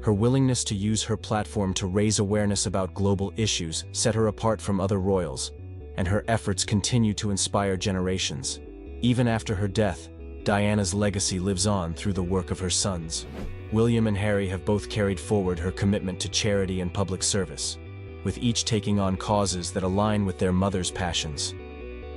Her willingness to use her platform to raise awareness about global issues set her apart from other royals, and her efforts continue to inspire generations. Even after her death, Diana's legacy lives on through the work of her sons. William and Harry have both carried forward her commitment to charity and public service, with each taking on causes that align with their mother's passions.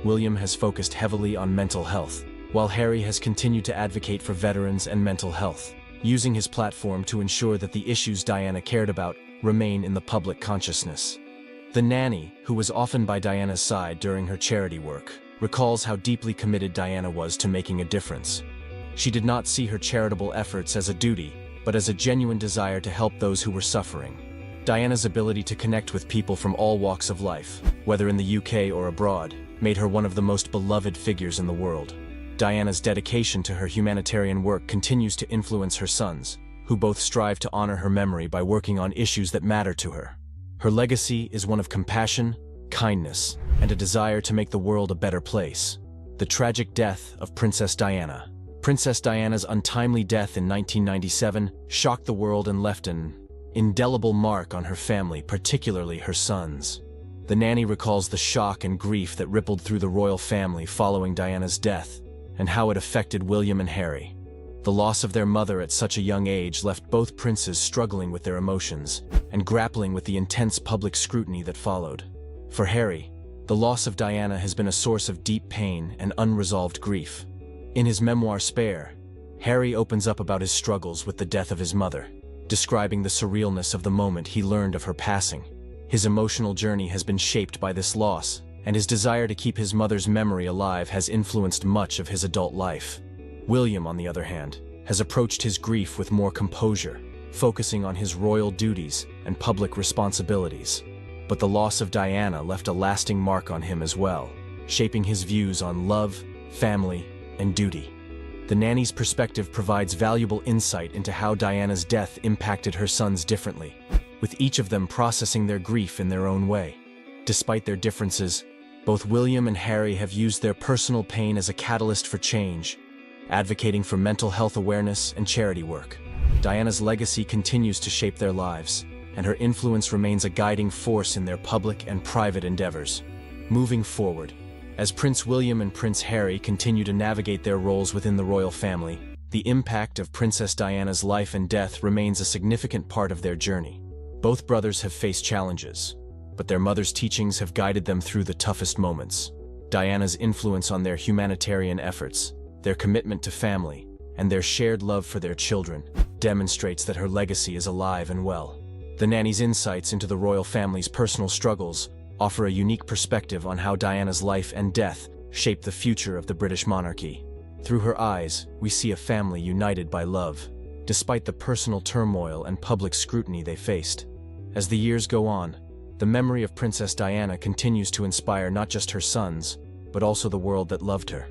William has focused heavily on mental health, while Harry has continued to advocate for veterans and mental health, using his platform to ensure that the issues Diana cared about remain in the public consciousness. The nanny, who was often by Diana's side during her charity work, recalls how deeply committed Diana was to making a difference. She did not see her charitable efforts as a duty, but as a genuine desire to help those who were suffering. Diana's ability to connect with people from all walks of life, whether in the UK or abroad, made her one of the most beloved figures in the world. Diana's dedication to her humanitarian work continues to influence her sons, who both strive to honor her memory by working on issues that matter to her. Her legacy is one of compassion, kindness, and a desire to make the world a better place. The tragic death of Princess Diana. Princess Diana's untimely death in 1997 shocked the world and left an indelible mark on her family, particularly her sons. The nanny recalls the shock and grief that rippled through the royal family following Diana's death, and how it affected William and Harry. The loss of their mother at such a young age left both princes struggling with their emotions and grappling with the intense public scrutiny that followed. For Harry, the loss of Diana has been a source of deep pain and unresolved grief. In his memoir Spare, Harry opens up about his struggles with the death of his mother, describing the surrealness of the moment he learned of her passing. His emotional journey has been shaped by this loss, and his desire to keep his mother's memory alive has influenced much of his adult life. William, on the other hand, has approached his grief with more composure, focusing on his royal duties and public responsibilities. But the loss of Diana left a lasting mark on him as well, shaping his views on love, family, and duty. The nanny's perspective provides valuable insight into how Diana's death impacted her sons differently, with each of them processing their grief in their own way. Despite their differences, both William and Harry have used their personal pain as a catalyst for change, advocating for mental health awareness and charity work. Diana's legacy continues to shape their lives, and her influence remains a guiding force in their public and private endeavors. Moving forward, as Prince William and Prince Harry continue to navigate their roles within the royal family, the impact of Princess Diana's life and death remains a significant part of their journey. Both brothers have faced challenges, but their mother's teachings have guided them through the toughest moments. Diana's influence on their humanitarian efforts, their commitment to family, and their shared love for their children demonstrates that her legacy is alive and well. The nanny's insights into the royal family's personal struggles offer a unique perspective on how Diana's life and death shaped the future of the British monarchy. Through her eyes, we see a family united by love, despite the personal turmoil and public scrutiny they faced. As the years go on, the memory of Princess Diana continues to inspire not just her sons, but also the world that loved her.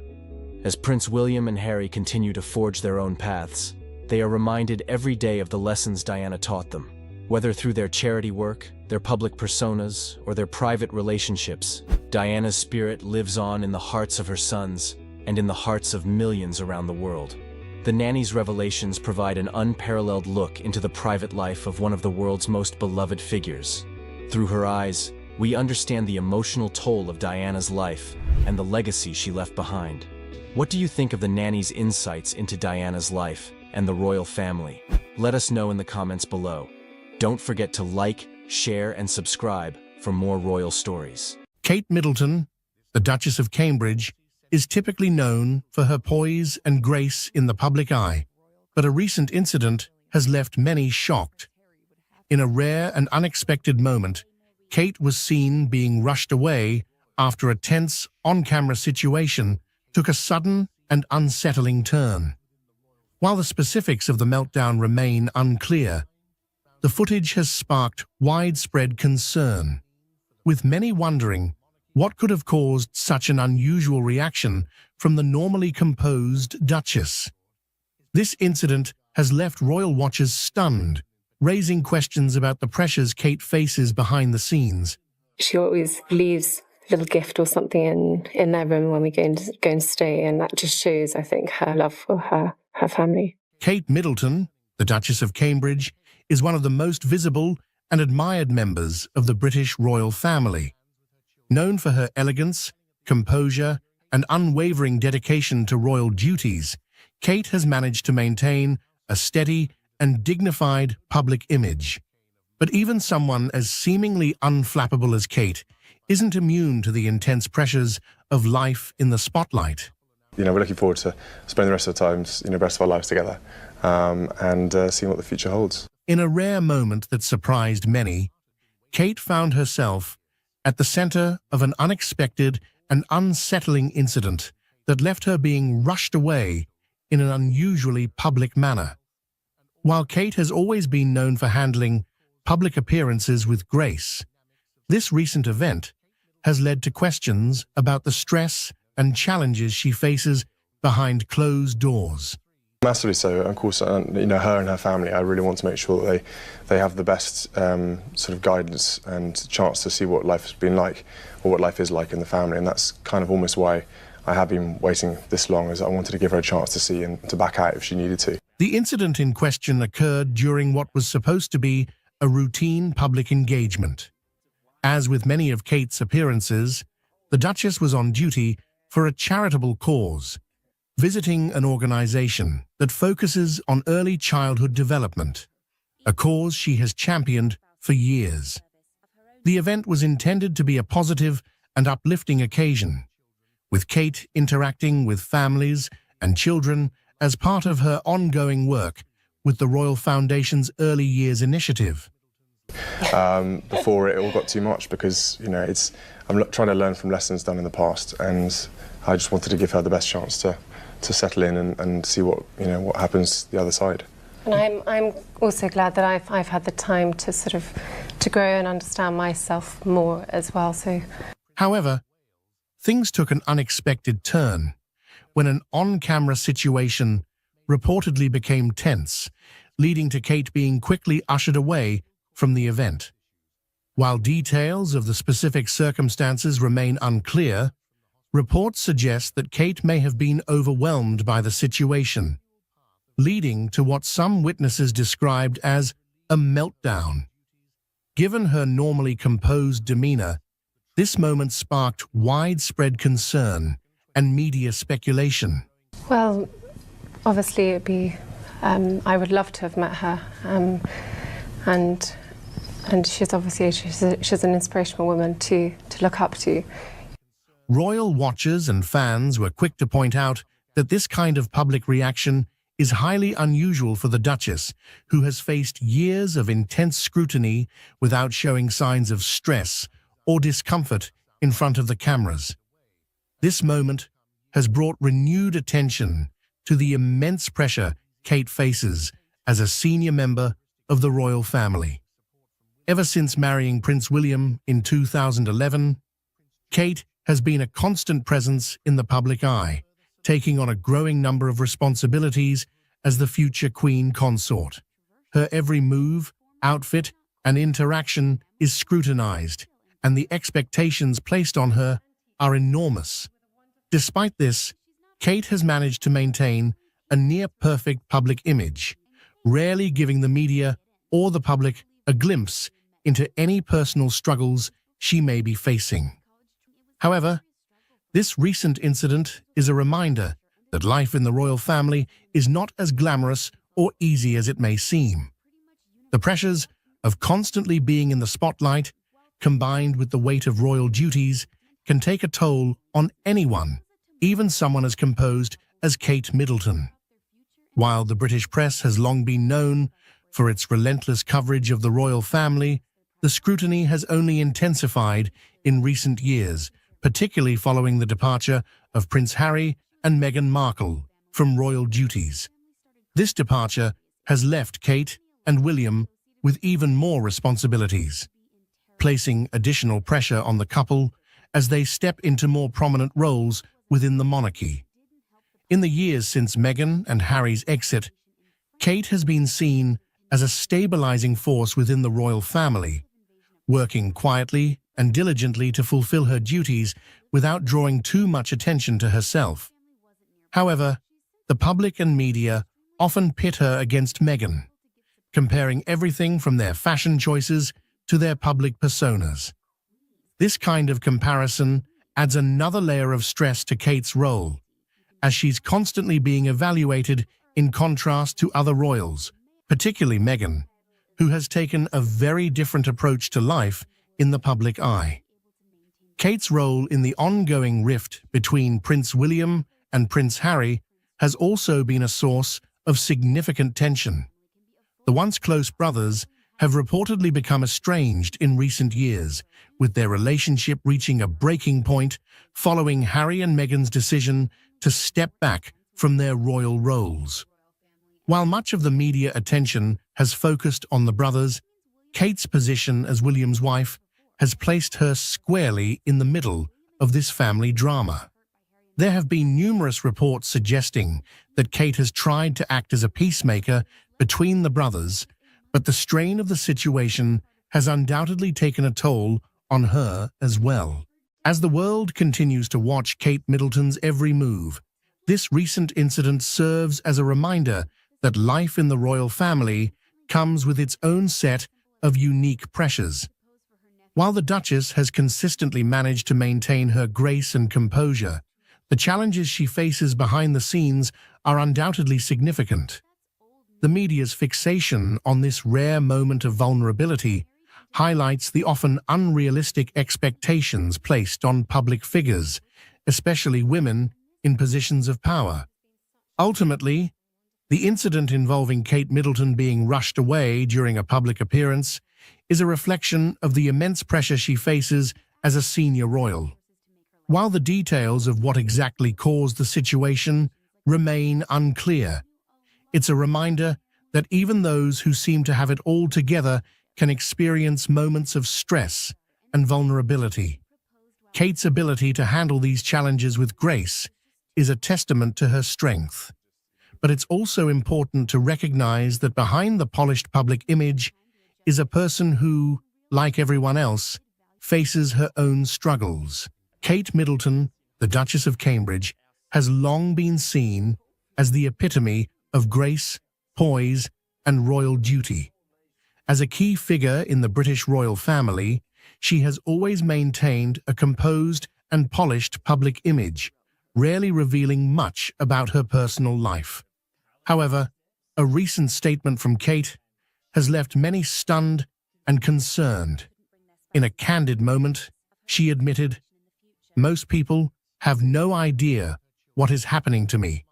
As Prince William and Harry continue to forge their own paths, they are reminded every day of the lessons Diana taught them. Whether through their charity work, their public personas, or their private relationships, Diana's spirit lives on in the hearts of her sons and in the hearts of millions around the world. The nanny's revelations provide an unparalleled look into the private life of one of the world's most beloved figures. Through her eyes, we understand the emotional toll of Diana's life and the legacy she left behind. What do you think of the nanny's insights into Diana's life and the royal family? Let us know in the comments below. Don't forget to like, share, and subscribe for more royal stories. Kate Middleton, the Duchess of Cambridge, is typically known for her poise and grace in the public eye, but a recent incident has left many shocked. In a rare and unexpected moment, Kate was seen being rushed away after a tense, on-camera situation took a sudden and unsettling turn. While the specifics of the meltdown remain unclear, the footage has sparked widespread concern, with many wondering what could have caused such an unusual reaction from the normally composed Duchess. This incident has left royal watchers stunned, raising questions about the pressures Kate faces behind the scenes. She always leaves a little gift or something in their room when we go and stay, and that just shows, I think, her love for her family. Kate Middleton, the Duchess of Cambridge, is one of the most visible and admired members of the British royal family. Known for her elegance, composure, and unwavering dedication to royal duties, Kate has managed to maintain a steady and dignified public image. But even someone as seemingly unflappable as Kate isn't immune to the intense pressures of life in the spotlight. We're looking forward to spending the rest of the times, the rest of our lives together, and seeing what the future holds. In a rare moment that surprised many, Kate found herself at the center of an unexpected and unsettling incident that left her being rushed away in an unusually public manner. While Kate has always been known for handling public appearances with grace, this recent event has led to questions about the stress and challenges she faces behind closed doors. Massively so. Of course, her and her family, I really want to make sure that they have the best sort of guidance and chance to see what life has been like, or what life is like in the family. And that's kind of almost why I have been waiting this long, as I wanted to give her a chance to see and to back out if she needed to. The incident in question occurred during what was supposed to be a routine public engagement. As with many of Kate's appearances, the Duchess was on duty for a charitable cause, visiting an organization that focuses on early childhood development, a cause she has championed for years. The event was intended to be a positive and uplifting occasion, with Kate interacting with families and children as part of her ongoing work with the Royal Foundation's Early Years Initiative. Before it all got too much, because I'm trying to learn from lessons done in the past, and I just wanted to give her the best chance to settle in and see what happens the other side. And I'm also glad that I've had the time to to grow and understand myself more as well. However, things took an unexpected turn when an on-camera situation reportedly became tense, leading to Kate being quickly ushered away from the event. While details of the specific circumstances remain unclear, reports suggest that Kate may have been overwhelmed by the situation, leading to what some witnesses described as a meltdown. Given her normally composed demeanor, this moment sparked widespread concern and media speculation. Well, obviously it'd be, I would love to have met her, and she's obviously, she's an inspirational woman to look up to. Royal watchers and fans were quick to point out that this kind of public reaction is highly unusual for the Duchess, who has faced years of intense scrutiny without showing signs of stress or discomfort in front of the cameras. This moment has brought renewed attention to the immense pressure Kate faces as a senior member of the royal family. Ever since marrying Prince William in 2011, Kate has been a constant presence in the public eye, taking on a growing number of responsibilities as the future Queen Consort. Her every move, outfit, and interaction is scrutinized, and the expectations placed on her are enormous. Despite this, Kate has managed to maintain a near-perfect public image, rarely giving the media or the public a glimpse into any personal struggles she may be facing. However, this recent incident is a reminder that life in the royal family is not as glamorous or easy as it may seem. The pressures of constantly being in the spotlight, combined with the weight of royal duties, can take a toll on anyone, even someone as composed as Kate Middleton. While the British press has long been known for its relentless coverage of the royal family, the scrutiny has only intensified in recent years, particularly following the departure of Prince Harry and Meghan Markle from royal duties. This departure has left Kate and William with even more responsibilities, placing additional pressure on the couple as they step into more prominent roles within the monarchy. In the years since Meghan and Harry's exit, Kate has been seen as a stabilizing force within the royal family, working quietly and diligently to fulfill her duties without drawing too much attention to herself. However, the public and media often pit her against Meghan, comparing everything from their fashion choices to their public personas. This kind of comparison adds another layer of stress to Kate's role, as she's constantly being evaluated in contrast to other royals, particularly Meghan, who has taken a very different approach to life in the public eye. Kate's role in the ongoing rift between Prince William and Prince Harry has also been a source of significant tension. The once close brothers have reportedly become estranged in recent years, with their relationship reaching a breaking point following Harry and Meghan's decision to step back from their royal roles. While much of the media attention has focused on the brothers, Kate's position as William's wife has placed her squarely in the middle of this family drama. There have been numerous reports suggesting that Kate has tried to act as a peacemaker between the brothers, but the strain of the situation has undoubtedly taken a toll on her as well. As the world continues to watch Kate Middleton's every move, this recent incident serves as a reminder that life in the royal family comes with its own set of unique pressures. While the Duchess has consistently managed to maintain her grace and composure, the challenges she faces behind the scenes are undoubtedly significant. The media's fixation on this rare moment of vulnerability highlights the often unrealistic expectations placed on public figures, especially women in positions of power. Ultimately, the incident involving Kate Middleton being rushed away during a public appearance is a reflection of the immense pressure she faces as a senior royal. While the details of what exactly caused the situation remain unclear, it's a reminder that even those who seem to have it all together can experience moments of stress and vulnerability. Kate's ability to handle these challenges with grace is a testament to her strength. But it's also important to recognize that behind the polished public image is a person who, like everyone else, faces her own struggles. Kate Middleton, the Duchess of Cambridge, has long been seen as the epitome of grace, poise, and royal duty. As a key figure in the British royal family, she has always maintained a composed and polished public image, rarely revealing much about her personal life. However, a recent statement from Kate has left many stunned and concerned. In a candid moment, she admitted, "Most people have no idea what is happening to me,"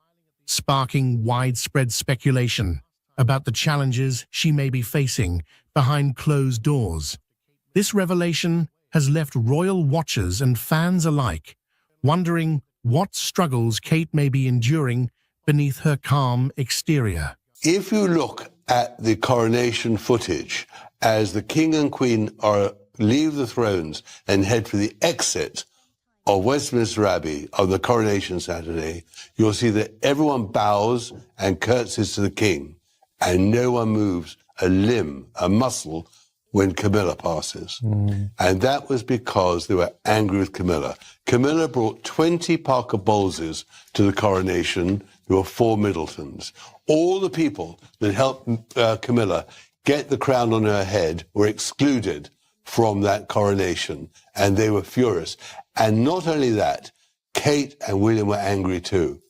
sparking widespread speculation about the challenges she may be facing behind closed doors. This revelation has left royal watchers and fans alike wondering what struggles Kate may be enduring beneath her calm exterior. If you look at the coronation footage as the King and Queen leave the thrones and head for the exit of Westminster Abbey on the coronation Saturday, you'll see that everyone bows and curtsies to the King, and no one moves a limb, a muscle, when Camilla passes. And that was because they were angry with Camilla. Camilla brought 20 Parker Bowleses to the coronation. There were 4 Middletons. All the people that helped Camilla get the crown on her head were excluded from that coronation, and they were furious. And not only that, Kate and William were angry too.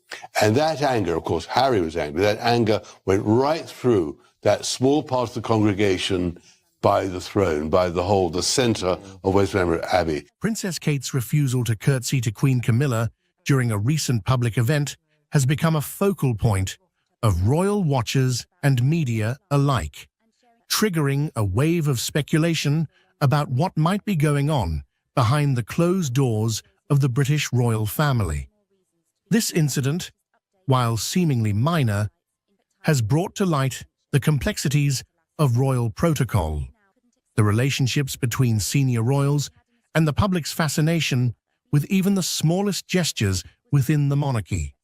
And that anger, of course, Harry was angry, that anger went right through that small part of the congregation by the throne, by the centre of Westminster Abbey. Princess Kate's refusal to curtsy to Queen Camilla during a recent public event has become a focal point of royal watchers and media alike, triggering a wave of speculation about what might be going on behind the closed doors of the British royal family. This incident, while seemingly minor, has brought to light the complexities of royal protocol, the relationships between senior royals, and the public's fascination with even the smallest gestures within the monarchy.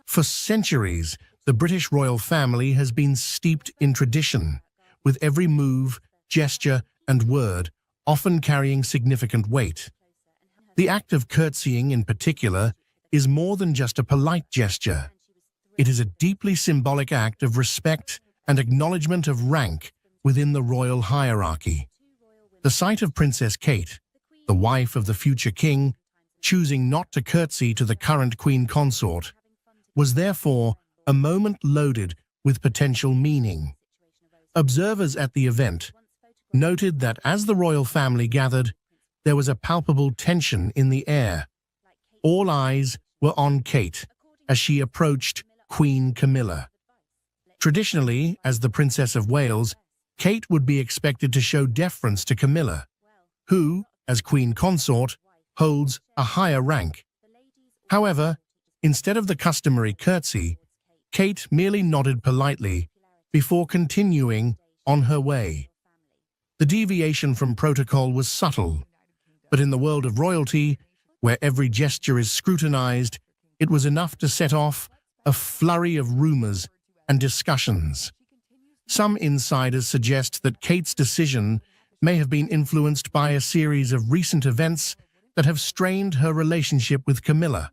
For centuries, the British royal family has been steeped in tradition, with every move, gesture, and word often carrying significant weight. The act of curtsying in particular is more than just a polite gesture. It is a deeply symbolic act of respect and acknowledgement of rank within the royal hierarchy. The sight of Princess Kate, the wife of the future king, choosing not to curtsy to the current queen consort, was therefore a moment loaded with potential meaning. Observers at the event noted that as the royal family gathered, there was a palpable tension in the air. All eyes were on Kate as she approached Queen Camilla. Traditionally, as the Princess of Wales, Kate would be expected to show deference to Camilla, who, as queen consort, holds a higher rank. However, instead of the customary curtsy, Kate merely nodded politely before continuing on her way. The deviation from protocol was subtle, but in the world of royalty, where every gesture is scrutinized, it was enough to set off a flurry of rumors and discussions. Some insiders suggest that Kate's decision may have been influenced by a series of recent events that have strained her relationship with Camilla.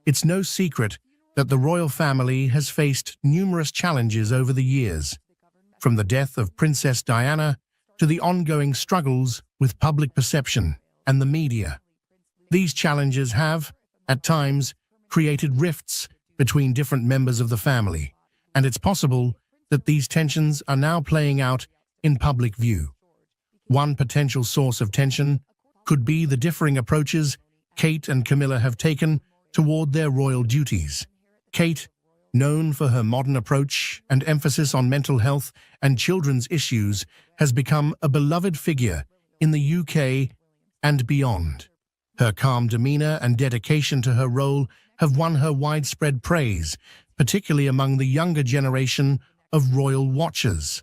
It's no secret that the royal family has faced numerous challenges over the years, from the death of Princess Diana to the ongoing struggles with public perception and the media. These challenges have, at times, created rifts between different members of the family, and it's possible that these tensions are now playing out in public view. One potential source of tension could be the differing approaches Kate and Camilla have taken toward their royal duties. Kate, known for her modern approach and emphasis on mental health and children's issues, has become a beloved figure in the UK and beyond. Her calm demeanor and dedication to her role have won her widespread praise, particularly among the younger generation of royal watchers.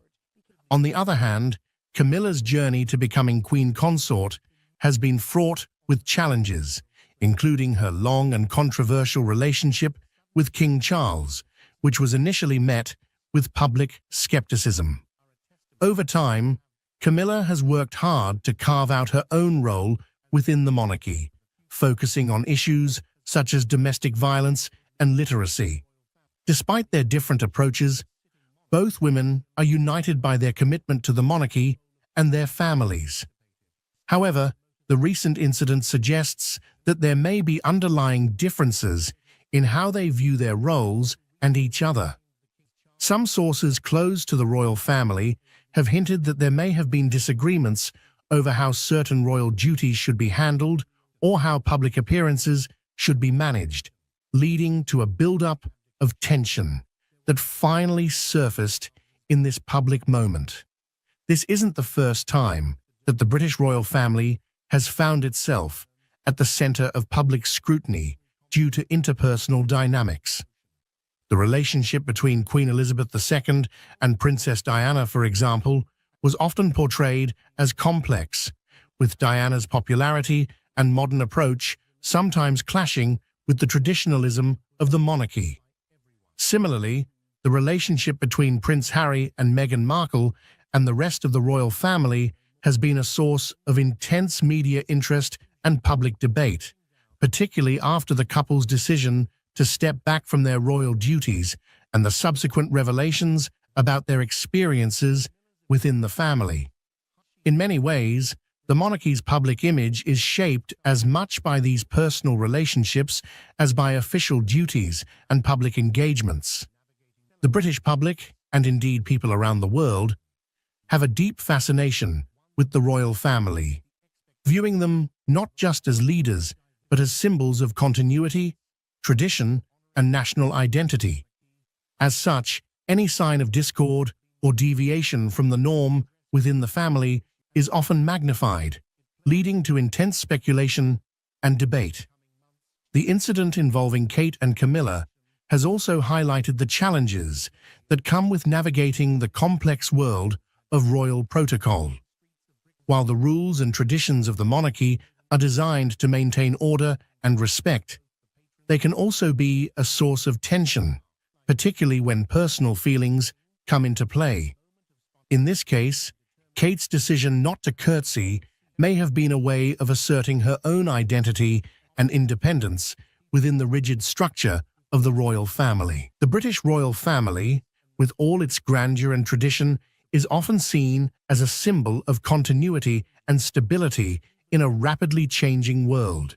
On the other hand, Camilla's journey to becoming queen consort has been fraught with challenges, including her long and controversial relationship with King Charles, which was initially met with public skepticism. Over time, Camilla has worked hard to carve out her own role within the monarchy, focusing on issues such as domestic violence and literacy. Despite their different approaches, both women are united by their commitment to the monarchy and their families. However, the recent incident suggests that there may be underlying differences in how they view their roles and each other. Some sources close to the royal family have hinted that there may have been disagreements over how certain royal duties should be handled or how public appearances should be managed, leading to a build-up of tension that finally surfaced in this public moment. This isn't the first time that the British royal family has found itself at the center of public scrutiny due to interpersonal dynamics. The relationship between Queen Elizabeth II and Princess Diana, for example, was often portrayed as complex, with Diana's popularity and modern approach sometimes clashing with the traditionalism of the monarchy. Similarly, the relationship between Prince Harry and Meghan Markle and the rest of the royal family has been a source of intense media interest and public debate, particularly after the couple's decision to step back from their royal duties and the subsequent revelations about their experiences within the family. In many ways, the monarchy's public image is shaped as much by these personal relationships as by official duties and public engagements. The British public, and indeed people around the world, have a deep fascination with the royal family, viewing them not just as leaders, but as symbols of continuity, tradition, and national identity. As such, any sign of discord or deviation from the norm within the family is often magnified, leading to intense speculation and debate. The incident involving Kate and Camilla has also highlighted the challenges that come with navigating the complex world of royal protocol. While the rules and traditions of the monarchy are designed to maintain order and respect, they can also be a source of tension, particularly when personal feelings come into play. In this case, Kate's decision not to curtsy may have been a way of asserting her own identity and independence within the rigid structure of the royal family. The British royal family, with all its grandeur and tradition, is often seen as a symbol of continuity and stability in a rapidly changing world.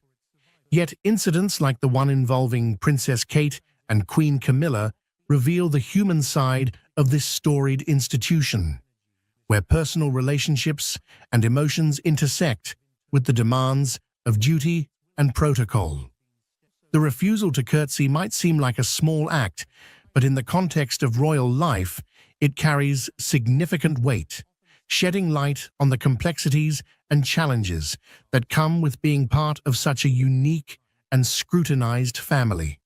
Yet incidents like the one involving Princess Kate and Queen Camilla reveal the human side of this storied institution, where personal relationships and emotions intersect with the demands of duty and protocol. The refusal to curtsy might seem like a small act, but in the context of royal life, it carries significant weight, shedding light on the complexities and challenges that come with being part of such a unique and scrutinized family.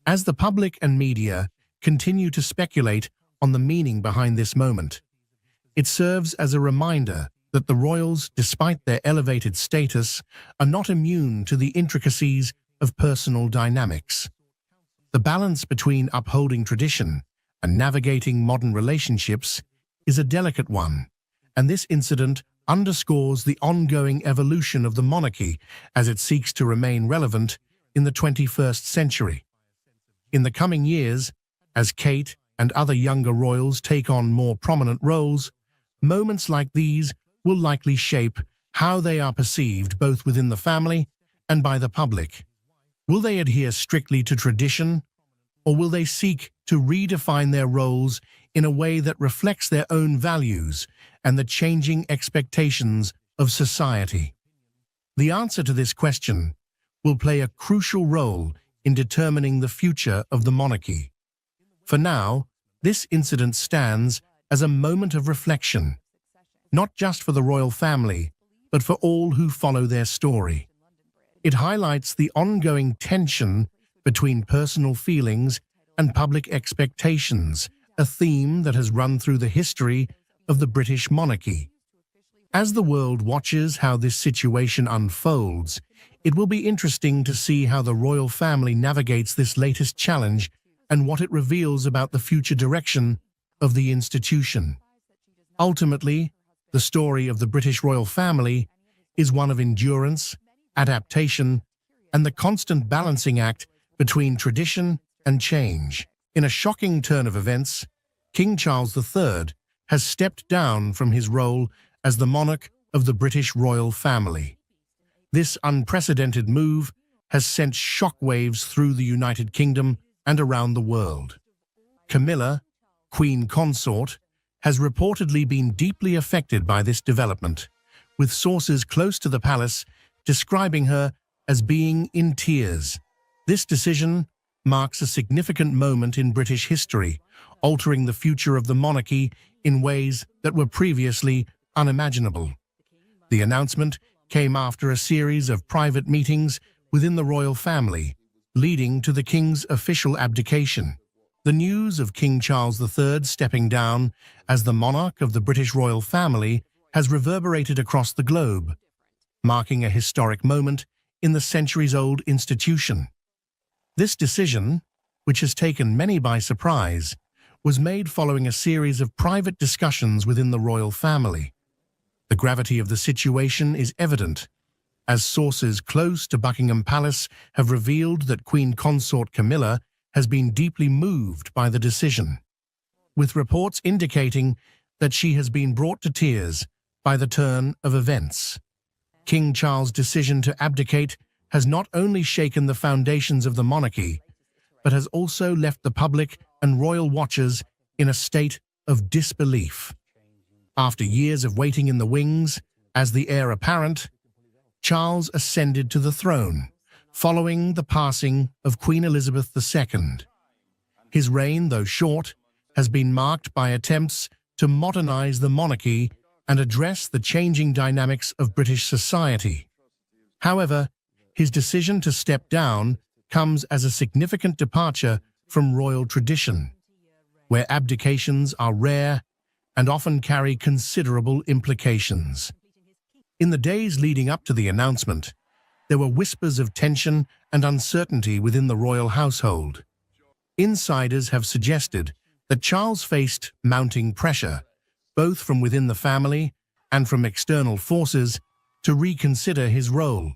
As the public and media continue to speculate on the meaning behind this moment, it serves as a reminder that the royals, despite their elevated status, are not immune to the intricacies of personal dynamics. The balance between upholding tradition and navigating modern relationships is a delicate one, and this incident underscores the ongoing evolution of the monarchy as it seeks to remain relevant in the 21st century. In the coming years, as Kate and other younger royals take on more prominent roles, moments like these will likely shape how they are perceived both within the family and by the public. Will they adhere strictly to tradition, or will they seek to redefine their roles in a way that reflects their own values and the changing expectations of society? The answer to this question will play a crucial role in determining the future of the monarchy. For now, this incident stands as a moment of reflection, not just for the royal family, but for all who follow their story. It highlights the ongoing tension between personal feelings and public expectations, a theme that has run through the history of the British monarchy. As the world watches how this situation unfolds, it will be interesting to see how the royal family navigates this latest challenge and what it reveals about the future direction of the institution. Ultimately, the story of the British royal family is one of endurance, adaptation, and the constant balancing act between tradition and change. In a shocking turn of events, King Charles III has stepped down from his role as the monarch of the British royal family. This unprecedented move has sent shockwaves through the United Kingdom and around the world. Camilla, Queen Consort, has reportedly been deeply affected by this development, with sources close to the palace describing her as being in tears. This decision marks a significant moment in British history, altering the future of the monarchy in ways that were previously unimaginable. The announcement came after a series of private meetings within the royal family, leading to the king's official abdication. The news of King Charles III stepping down as the monarch of the British royal family has reverberated across the globe, marking a historic moment in the centuries-old institution. This decision, which has taken many by surprise, was made following a series of private discussions within the royal family. The gravity of the situation is evident, as sources close to Buckingham Palace have revealed that Queen Consort Camilla has been deeply moved by the decision, with reports indicating that she has been brought to tears by the turn of events. King Charles' decision to abdicate has not only shaken the foundations of the monarchy, but has also left the public and royal watchers in a state of disbelief. After years of waiting in the wings as the heir apparent, Charles ascended to the throne, following the passing of Queen Elizabeth II. His reign, though short, has been marked by attempts to modernize the monarchy and address the changing dynamics of British society. However, his decision to step down comes as a significant departure from royal tradition, where abdications are rare and often carry considerable implications. In the days leading up to the announcement, there were whispers of tension and uncertainty within the royal household. Insiders have suggested that Charles faced mounting pressure, both from within the family and from external forces, to reconsider his role.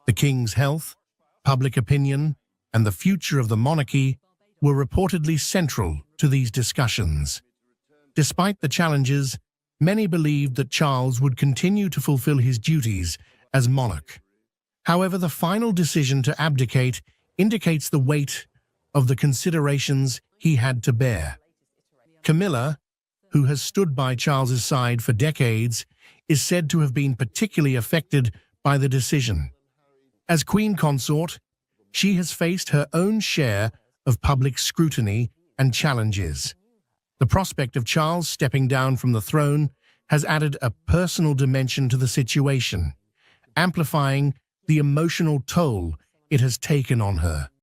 The king's health, public opinion, and the future of the monarchy were reportedly central to these discussions. Despite the challenges, many believed that Charles would continue to fulfill his duties as monarch. However, the final decision to abdicate indicates the weight of the considerations he had to bear. Camilla, who has stood by Charles's side for decades, is said to have been particularly affected by the decision. As Queen Consort, she has faced her own share of public scrutiny and challenges. The prospect of Charles stepping down from the throne has added a personal dimension to the situation, amplifying the emotional toll it has taken on her.